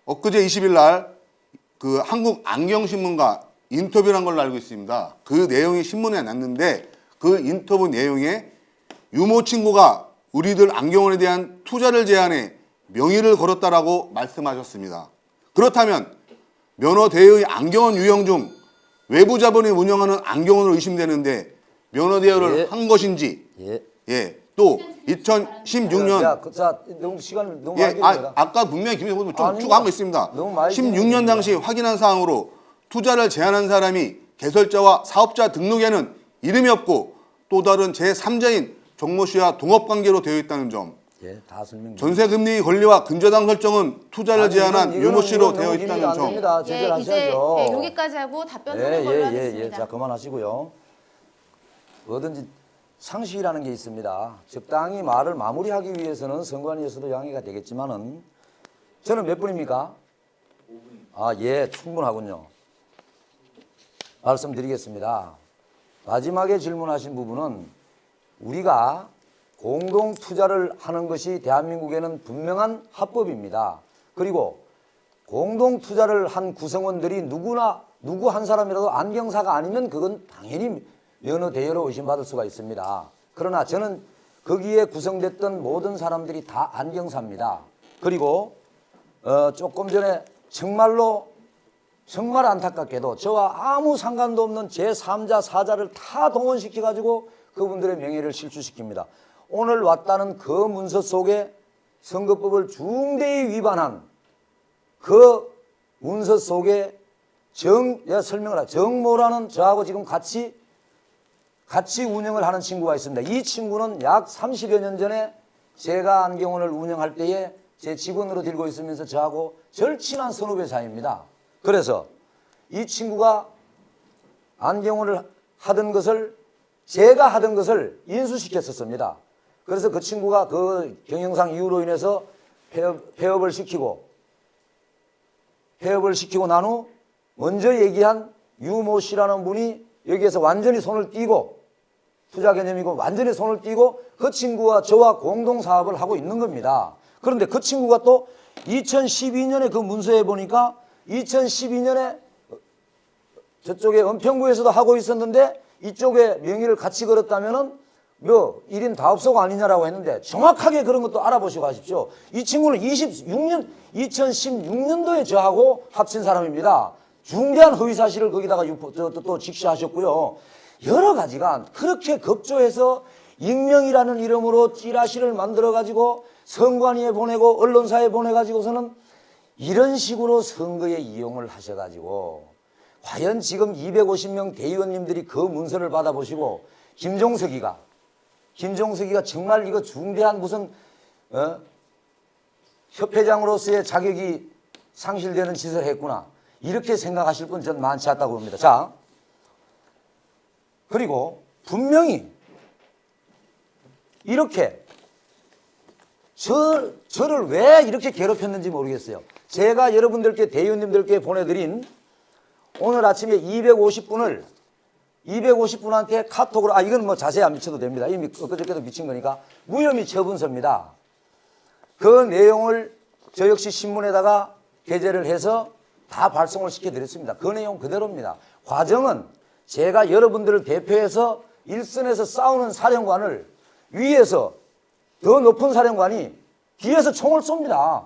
엊그제 20일 날 그 한국 안경신문과 인터뷰를 한 걸로 알고 있습니다. 그 내용이 신문에 났는데 그 인터뷰 내용에 유모 친구가 우리들 안경원에 대한 투자를 제안해 명의를 걸었다라고 말씀하셨습니다. 그렇다면 면허 대여의 안경원 유형 중 외부 자본이 운영하는 안경원으로 의심되는데 면허 대여를 한 것인지 또 2016년 너무 시간을 너무 많이 아까 분명히 김 후보님 쭉 한 거 있습니다. 16년 당시 확인한 사항으로 투자를 제안한 사람이 개설자와 사업자 등록에는 이름이 없고 또 다른 제3자인 정모 씨와 동업관계로 되어 있다는 점. 전세금리 권리와 근저당 설정은 투자를 제안한 유모 씨로 되어 있다는 점. 이제 여기까지 하고 답변하는 걸로 하겠습니다. 자, 그만하시고요. 뭐든지 상식이라는 게 있습니다. 적당히 말을 마무리하기 위해서는 선관위에서도 양해가 되겠지만은 저는 몇 분입니까? 5분. 충분하군요. 말씀드리겠습니다. 마지막에 질문하신 부분은 우리가 공동 투자를 하는 것이 대한민국에는 분명한 합법입니다. 그리고 공동 투자를 한 구성원들이 누구 한 사람이라도 안경사가 아니면 그건 당연히 면허 대여로 의심받을 수가 있습니다. 그러나 저는 거기에 구성됐던 모든 사람들이 다 안경사입니다. 그리고 조금 전에 정말 안타깝게도 저와 아무 상관도 없는 제3자, 4자를 다 동원시켜가지고 그분들의 명예를 실추시킵니다. 오늘 왔다는 그 문서 속에 선거법을 중대히 위반한 그 문서 속에 정모라는 저하고 지금 같이 운영을 하는 친구가 있습니다. 이 친구는 약 30여 년 전에 제가 안경원을 운영할 때에 제 직원으로 들고 있으면서 저하고 절친한 선후배 사이입니다. 그래서 이 친구가 안경원을 하던 것을 제가 하던 것을 인수시켰었습니다. 그래서 그 친구가 그 경영상 이유로 인해서 폐업을 시키고 난 후 먼저 얘기한 유모 씨라는 분이 여기에서 완전히 손을 띄고 투자 개념이고 완전히 손을 띄고 그 친구와 저와 공동 사업을 하고 있는 겁니다. 그런데 그 친구가 또 2012년에 그 문서에 보니까 2012년에 저쪽에 은평구에서도 하고 있었는데 이쪽에 명의를 같이 걸었다면은 뭐 1인 다업소가 아니냐라고 했는데 정확하게 그런 것도 알아보시고 하십시오. 이 친구는 2016년도에 저하고 합친 사람입니다. 중대한 허위 사실을 거기다가 또 직시하셨고요. 여러 가지가 그렇게 급조해서 익명이라는 이름으로 찌라시를 만들어 가지고 선관위에 보내고 언론사에 보내 가지고서는 이런 식으로 선거에 이용을 하셔 가지고 과연 지금 250명 대의원님들이 그 문서를 받아보시고 김종석이가 정말 이거 중대한 무슨 협회장으로서의 자격이 상실되는 짓을 했구나 이렇게 생각하실 분 전 많지 않다고 봅니다. 자, 그리고 분명히 이렇게 저를 왜 이렇게 괴롭혔는지 모르겠어요. 제가 여러분들께 대의원님들께 보내드린 오늘 아침에 250분한테 카톡으로 이건 뭐 자세히 안 미쳐도 됩니다. 이미 엊그저께도 미친 거니까 무혐의 처분서입니다. 그 내용을 저 역시 신문에다가 게재를 해서 다 발송을 시켜드렸습니다. 그 내용 그대로입니다. 과정은 제가 여러분들을 대표해서 일선에서 싸우는 사령관을 위에서 더 높은 사령관이 뒤에서 총을 쏩니다.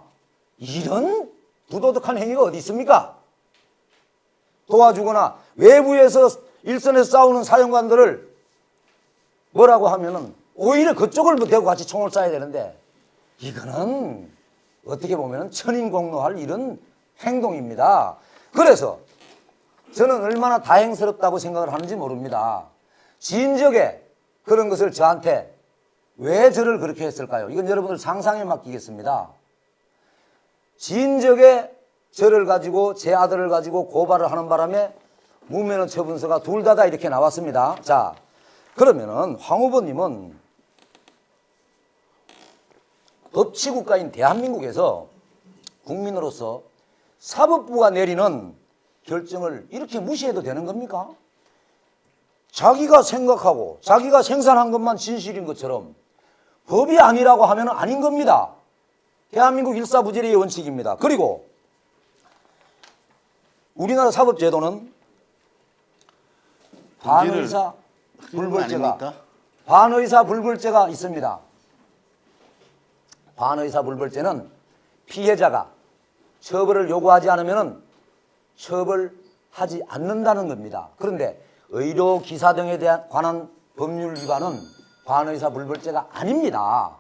이런 부도덕한 행위가 어디 있습니까? 도와주거나 외부에서 일선에서 싸우는 사령관들을 뭐라고 하면은 오히려 그쪽을 대고 같이 총을 쏴야 되는데 이거는 어떻게 보면 천인공노할 이런 행동입니다. 그래서 저는 얼마나 다행스럽다고 생각을 하는지 모릅니다. 진적에 그런 것을 저한테 왜 저를 그렇게 했을까요? 이건 여러분들 상상에 맡기겠습니다. 진적에 저를 가지고 제 아들을 가지고 고발을 하는 바람에 무면허 처분서가 둘 다 이렇게 나왔습니다. 자, 그러면은 황 후보님은 법치국가인 대한민국에서 국민으로서 사법부가 내리는 결정을 이렇게 무시해도 되는 겁니까? 자기가 생각하고 자기가 생산한 것만 진실인 것처럼 법이 아니라고 하면 아닌 겁니다. 대한민국 일사부재리의 원칙입니다. 그리고 우리나라 사법제도는 반의사 불벌죄가 있습니다. 반의사 불벌죄는 피해자가 처벌을 요구하지 않으면 처벌하지 않는다는 겁니다. 그런데 의료 기사 등에 관한 법률 위반은 반의사 불벌죄가 아닙니다.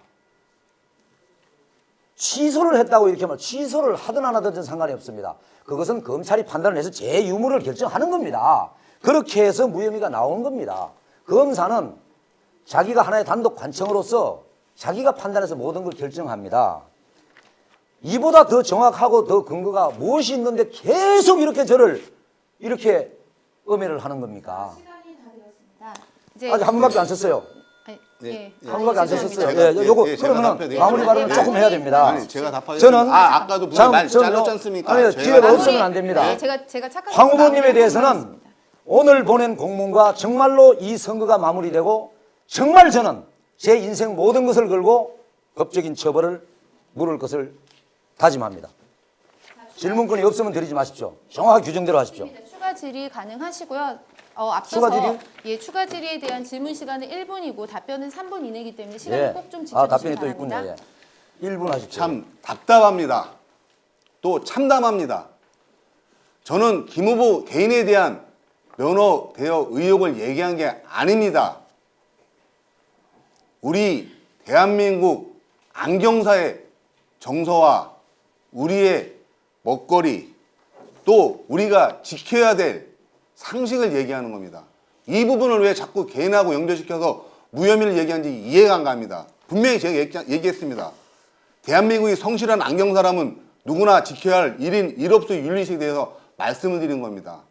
취소를 했다고 이렇게 말하면 취소를 하든 안 하든 상관이 없습니다. 그것은 검찰이 판단을 해서 제 유무를 결정하는 겁니다. 그렇게 해서 무혐의가 나온 겁니다. 검사는 자기가 하나의 단독 관청으로서 자기가 판단해서 모든 걸 결정합니다. 이보다 더 정확하고 더 근거가 무엇이 있는데 계속 이렇게 저를 이렇게 음해를 하는 겁니까? 시간이 다 되었습니다. 이제 아직 한 번밖에 안 썼어요. 예. 한 번밖에 안 썼어요. 제가- 요거 제가 그러면 답변 마무리 발언을 조금 해야 됩니다. 아니 제가 답하겠습니다. 저는 아까도 무슨 말 잘렸지 않습니까? 아니 제가 기회가 마무리- 없으면 안 됩니다. 네, 제가 착각해서 황 후보님에 마무리를 대해서는 하겠습니다. 오늘 보낸 공문과 정말로 이 선거가 마무리되고 정말 저는 제 인생 모든 것을 걸고 법적인 처벌을 물을 것을 다짐합니다. 질문권이 없으면 드리지 마십시오. 정확하게 규정대로 하십시오. 추가 질의 가능하시고요. 앞서서 추가 질의? 예, 추가 질의에 대한 질문 시간은 1분이고 답변은 3분 이내이기 때문에 시간을 예. 꼭 좀 지켜주시기 답변이 또 바랍니다. 있군요. 예. 1분 하십시오. 참 답답합니다. 또 참담합니다. 저는 김 후보 개인에 대한 면허 대여 의혹을 얘기한 게 아닙니다. 우리 대한민국 안경사의 정서와 우리의 먹거리 또 우리가 지켜야 될 상식을 얘기하는 겁니다. 이 부분을 왜 자꾸 개인하고 연결시켜서 무혐의를 얘기하는지 이해가 안 갑니다. 분명히 제가 얘기했습니다. 대한민국이 성실한 안경사람은 누구나 지켜야 할 1인 1업소 윤리식에 대해서 말씀을 드린 겁니다.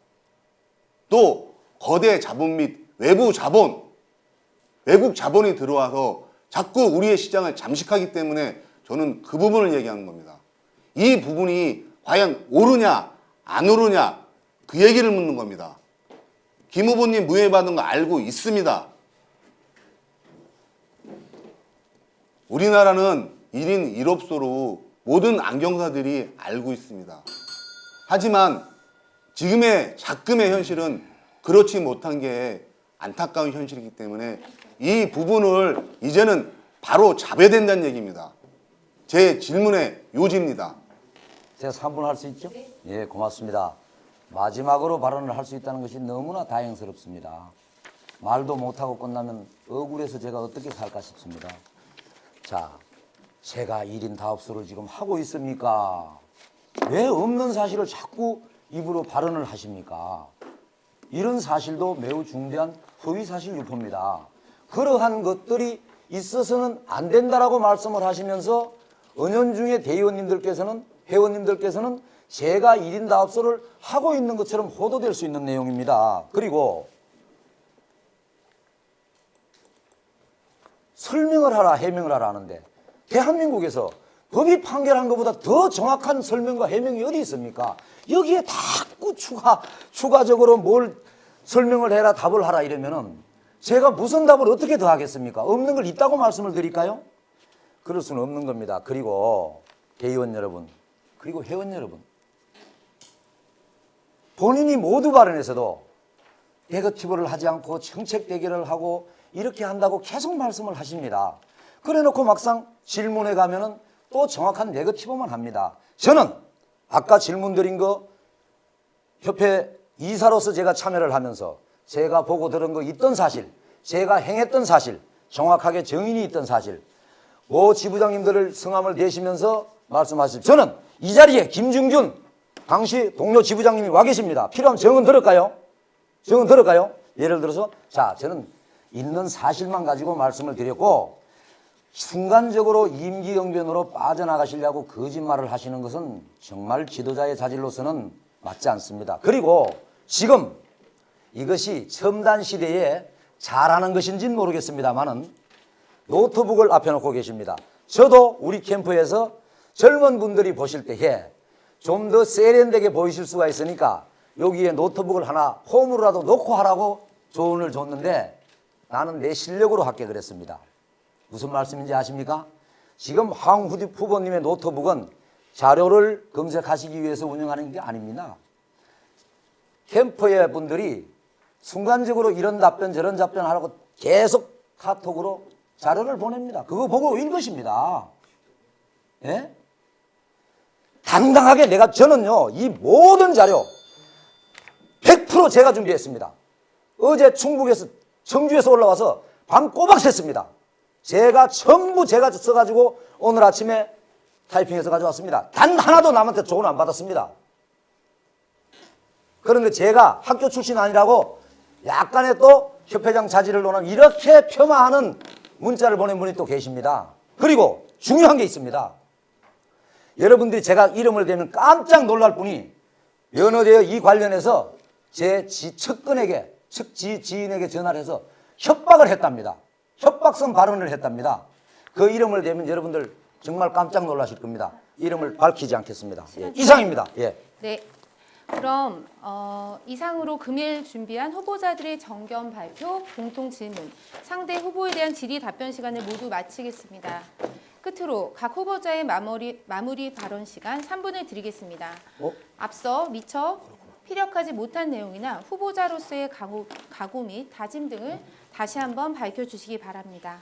또 거대 자본 및 외부 자본, 외국 자본이 들어와서 자꾸 우리의 시장을 잠식하기 때문에 저는 그 부분을 얘기하는 겁니다. 이 부분이 과연 옳으냐 안 옳으냐 그 얘기를 묻는 겁니다. 김 후보님 무혐의 받은 거 알고 있습니다. 우리나라는 1인 1업소로 모든 안경사들이 알고 있습니다. 하지만 지금의 작금의 현실은 그렇지 못한 게 안타까운 현실이기 때문에 이 부분을 이제는 바로 잡아야 된다는 얘기입니다. 제 질문의 요지입니다. 제가 3분 할 수 있죠? 예, 고맙습니다. 마지막으로 발언을 할 수 있다는 것이 너무나 다행스럽습니다. 말도 못하고 끝나면 억울해서 제가 어떻게 살까 싶습니다. 자, 제가 1인 다업소를 지금 하고 있습니까? 왜 없는 사실을 자꾸 입으로 발언을 하십니까? 이런 사실도 매우 중대한 허위사실 유포입니다. 그러한 것들이 있어서는 안 된다라고 말씀을 하시면서 은연중에 대의원님들께서는 회원님들께서는 제가 1인 다업소를 하고 있는 것처럼 호도될 수 있는 내용입니다. 그리고 설명을 하라 해명을 하라 하는데 대한민국에서 법이 판결한 것보다 더 정확한 설명과 해명이 어디 있습니까? 여기에 자꾸 추가적으로 뭘 설명을 해라 답을 하라 이러면은 제가 무슨 답을 어떻게 더 하겠습니까? 없는 걸 있다고 말씀을 드릴까요? 그럴 수는 없는 겁니다. 그리고 대의원 여러분, 그리고 회원 여러분, 본인이 모두 발언에서도 네거티브를 하지 않고 정책 대결을 하고 이렇게 한다고 계속 말씀을 하십니다. 그래 놓고 막상 질문에 가면은 또 정확한 네거티브만 합니다. 저는 아까 질문 드린 거 협회 이사로서 제가 참여를 하면서 제가 보고 들은 거 있던 사실, 제가 행했던 사실, 정확하게 정인이 있던 사실, 모 지부장님들을 성함을 대시면서 말씀하십시오. 저는 이 자리에 김중준 당시 동료 지부장님이 와 계십니다. 필요하면 정은 들을까요? 정은 들을까요? 예를 들어서 자, 저는 있는 사실만 가지고 말씀을 드렸고 순간적으로 임기응변으로 빠져나가시려고 거짓말을 하시는 것은 정말 지도자의 자질로서는 맞지 않습니다. 그리고 지금 이것이 첨단 시대에 잘하는 것인지는 모르겠습니다만은 노트북을 앞에 놓고 계십니다. 저도 우리 캠프에서 젊은 분들이 보실 때에 좀 더 세련되게 보이실 수가 있으니까 여기에 노트북을 하나 홈으로라도 놓고 하라고 조언을 줬는데 나는 내 실력으로 할게 그랬습니다. 무슨 말씀인지 아십니까? 지금 황 후보님의 노트북은 자료를 검색하시기 위해서 운영하는 게 아닙니다. 캠프의 분들이 순간적으로 이런 답변 저런 답변 하라고 계속 카톡으로 자료를 보냅니다. 그거 보고 읽으십니다. 예? 당당하게 저는요 이 모든 자료 100% 제가 준비했습니다. 어제 충북에서 청주에서 올라와서 밤 꼬박 샜습니다. 전부 제가 써가지고 오늘 아침에 타이핑해서 가져왔습니다. 단 하나도 남한테 조언 안 받았습니다. 그런데 제가 학교 출신 아니라고 약간의 또 협회장 자질을 논하면 이렇게 폄하하는 문자를 보낸 분이 또 계십니다. 그리고 중요한 게 있습니다. 여러분들이 제가 이름을 대면 깜짝 놀랄 분이 면허대여 이 관련해서 제 측근에게 지인에게 전화를 해서 협박을 했답니다. 협박성 발언을 했답니다. 그 이름을 대면 여러분들 정말 깜짝 놀라실 겁니다. 이름을 밝히지 않겠습니다. 예, 이상입니다. 예. 네. 그럼 이상으로 금일 준비한 후보자들의 정견 발표, 공통 질문, 상대 후보에 대한 질의 답변 시간을 모두 마치겠습니다. 끝으로 각 후보자의 마무리 발언 시간 3분을 드리겠습니다. 앞서 미처 피력하지 못한 내용이나 후보자로서의 각오 및 다짐 등을 다시 한번 밝혀주시기 바랍니다.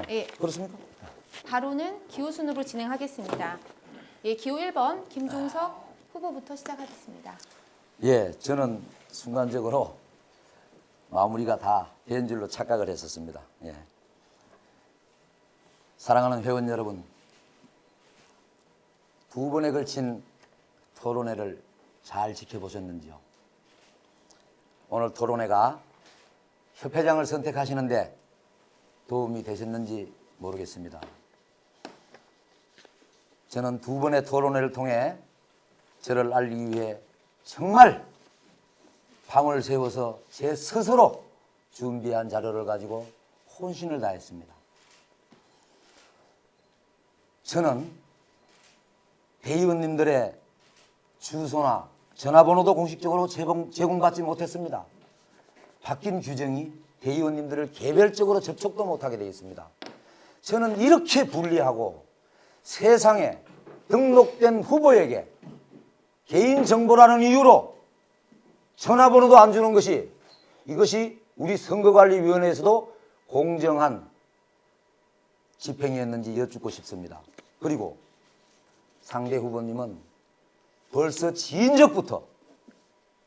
예, 그렇습니까? 바로는 기호 순으로 진행하겠습니다. 예, 기호 1번 김종석 후보부터 시작하겠습니다. 예, 저는 순간적으로 마무리가 다 된 줄로 착각을 했었습니다. 예. 사랑하는 회원 여러분, 2번에 걸친 토론회를 잘 지켜보셨는지요? 오늘 토론회가 협회장을 선택하시는데 도움이 되셨는지 모르겠습니다. 저는 2번의 토론회를 통해 저를 알리기 위해 정말 밤을 새워서 제 스스로 준비한 자료를 가지고 혼신을 다했습니다. 저는 대의원님들의 주소나 전화번호도 공식적으로 제공받지 못했습니다. 바뀐 규정이 대의원님들을 개별적으로 접촉도 못하게 되어 있습니다. 저는 이렇게 불리하고 세상에 등록된 후보에게 개인정보라는 이유로 전화번호도 안 주는 것이, 이것이 우리 선거관리위원회에서도 공정한 집행이었는지 여쭙고 싶습니다. 그리고 상대 후보님은 벌써 지인적부터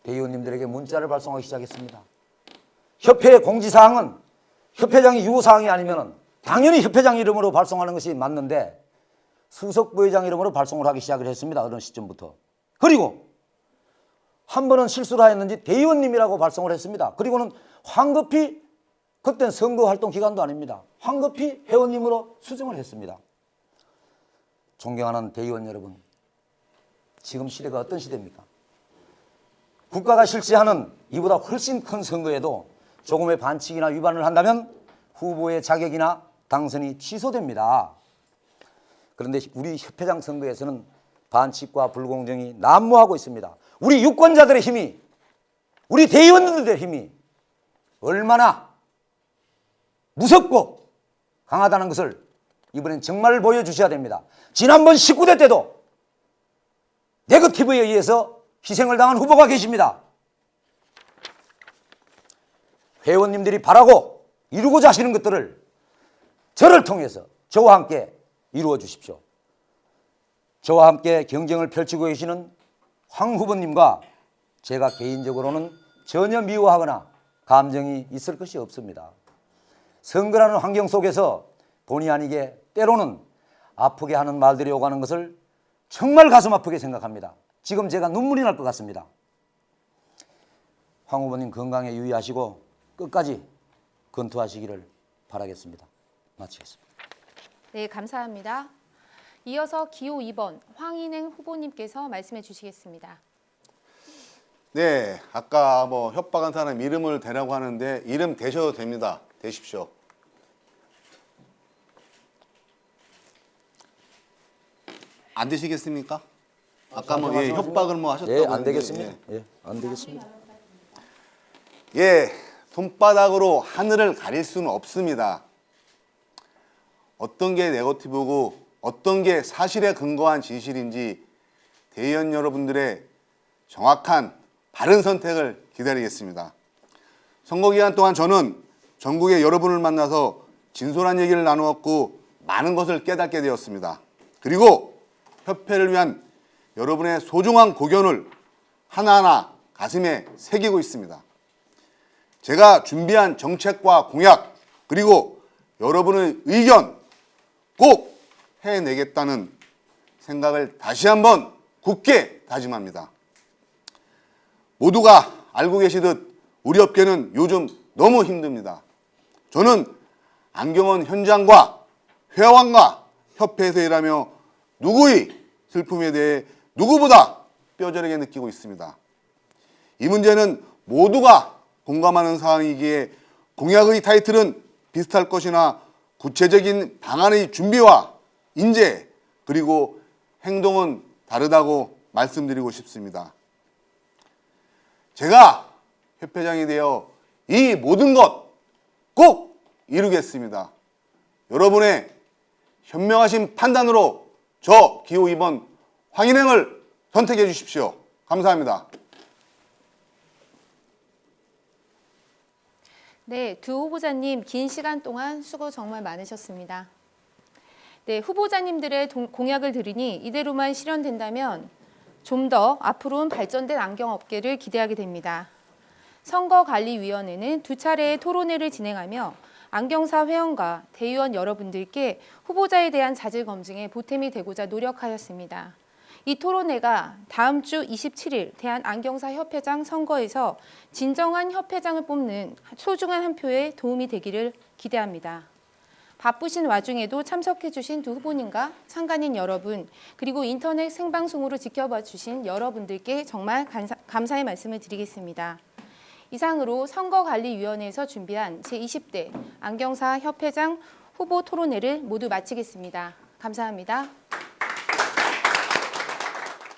대의원님들에게 문자를 발송하기 시작했습니다. 협회 공지사항은 협회장이 유효사항이 아니면 당연히 협회장 이름으로 발송하는 것이 맞는데 수석 부회장 이름으로 발송을 하기 시작을 했습니다. 어느 시점부터. 그리고 한 번은 실수를 하였는지 대의원님이라고 발송을 했습니다. 그리고는 황급히, 그때는 선거활동 기간도 아닙니다, 황급히 회원님으로 수정을 했습니다. 존경하는 대의원 여러분, 지금 시대가 어떤 시대입니까? 국가가 실시하는 이보다 훨씬 큰 선거에도 조금의 반칙이나 위반을 한다면 후보의 자격이나 당선이 취소됩니다. 그런데 우리 협회장 선거에서는 반칙과 불공정이 난무하고 있습니다. 우리 유권자들의 힘이, 우리 대의원들의 힘이 얼마나 무섭고 강하다는 것을 이번엔 정말 보여주셔야 됩니다. 지난번 19대 때도 네거티브에 의해서 희생을 당한 후보가 계십니다. 회원님들이 바라고 이루고자 하시는 것들을 저를 통해서 저와 함께 이루어 주십시오. 저와 함께 경쟁을 펼치고 계시는 황 후보님과 제가 개인적으로는 전혀 미워하거나 감정이 있을 것이 없습니다. 선거라는 환경 속에서 본의 아니게 때로는 아프게 하는 말들이 오가는 것을 정말 가슴 아프게 생각합니다. 지금 제가 눈물이 날 것 같습니다. 황 후보님 건강에 유의하시고 끝까지 건투하시기를 바라겠습니다. 마치겠습니다. 네, 감사합니다. 이어서 기호 2번 황인행 후보님께서 말씀해 주시겠습니다. 네, 아까 뭐 협박한 사람 이름을 대라고 하는데 이름 대셔도 됩니다. 대십시오. 안 되시겠습니까? 아까 뭐 협박을 뭐 하셨다고 예, 안 했는데, 되겠습니다. 예, 안 되겠습니다. 예, 손바닥으로 하늘을 가릴 수는 없습니다. 어떤 게 네거티브고 어떤 게 사실에 근거한 진실인지 대의원 여러분들의 정확한 바른 선택을 기다리겠습니다. 선거기간 동안 저는 전국의 여러분을 만나서 진솔한 얘기를 나누었고 많은 것을 깨닫게 되었습니다. 그리고 협회를 위한 여러분의 소중한 고견을 하나하나 가슴에 새기고 있습니다. 제가 준비한 정책과 공약, 그리고 여러분의 의견 꼭 해내겠다는 생각을 다시 한번 굳게 다짐합니다. 모두가 알고 계시듯 우리 업계는 요즘 너무 힘듭니다. 저는 안경원 현장과 회원과 협회에서 일하며 누구의 슬픔에 대해 누구보다 뼈저리게 느끼고 있습니다. 이 문제는 모두가 공감하는 사항이기에 공약의 타이틀은 비슷할 것이나 구체적인 방안의 준비와 인재 그리고 행동은 다르다고 말씀드리고 싶습니다. 제가 협회장이 되어 이 모든 것 꼭 이루겠습니다. 여러분의 현명하신 판단으로 저 기호 2번 황인행을 선택해 주십시오. 감사합니다. 네, 두 후보자님 긴 시간 동안 수고 정말 많으셨습니다. 네, 후보자님들의 공약을 들으니 이대로만 실현된다면 좀 더 앞으로는 발전된 안경업계를 기대하게 됩니다. 선거관리위원회는 2차례의 토론회를 진행하며 안경사 회원과 대의원 여러분들께 후보자에 대한 자질 검증에 보탬이 되고자 노력하였습니다. 이 토론회가 다음 주 27일 대한안경사협회장 선거에서 진정한 협회장을 뽑는 소중한 한 표에 도움이 되기를 기대합니다. 바쁘신 와중에도 참석해 주신 두 후보님과 상관인 여러분, 그리고 인터넷 생방송으로 지켜봐 주신 여러분들께 정말 감사의 말씀을 드리겠습니다. 이상으로 선거관리위원회에서 준비한 제20대 안경사 협회장 후보 토론회를 모두 마치겠습니다. 감사합니다.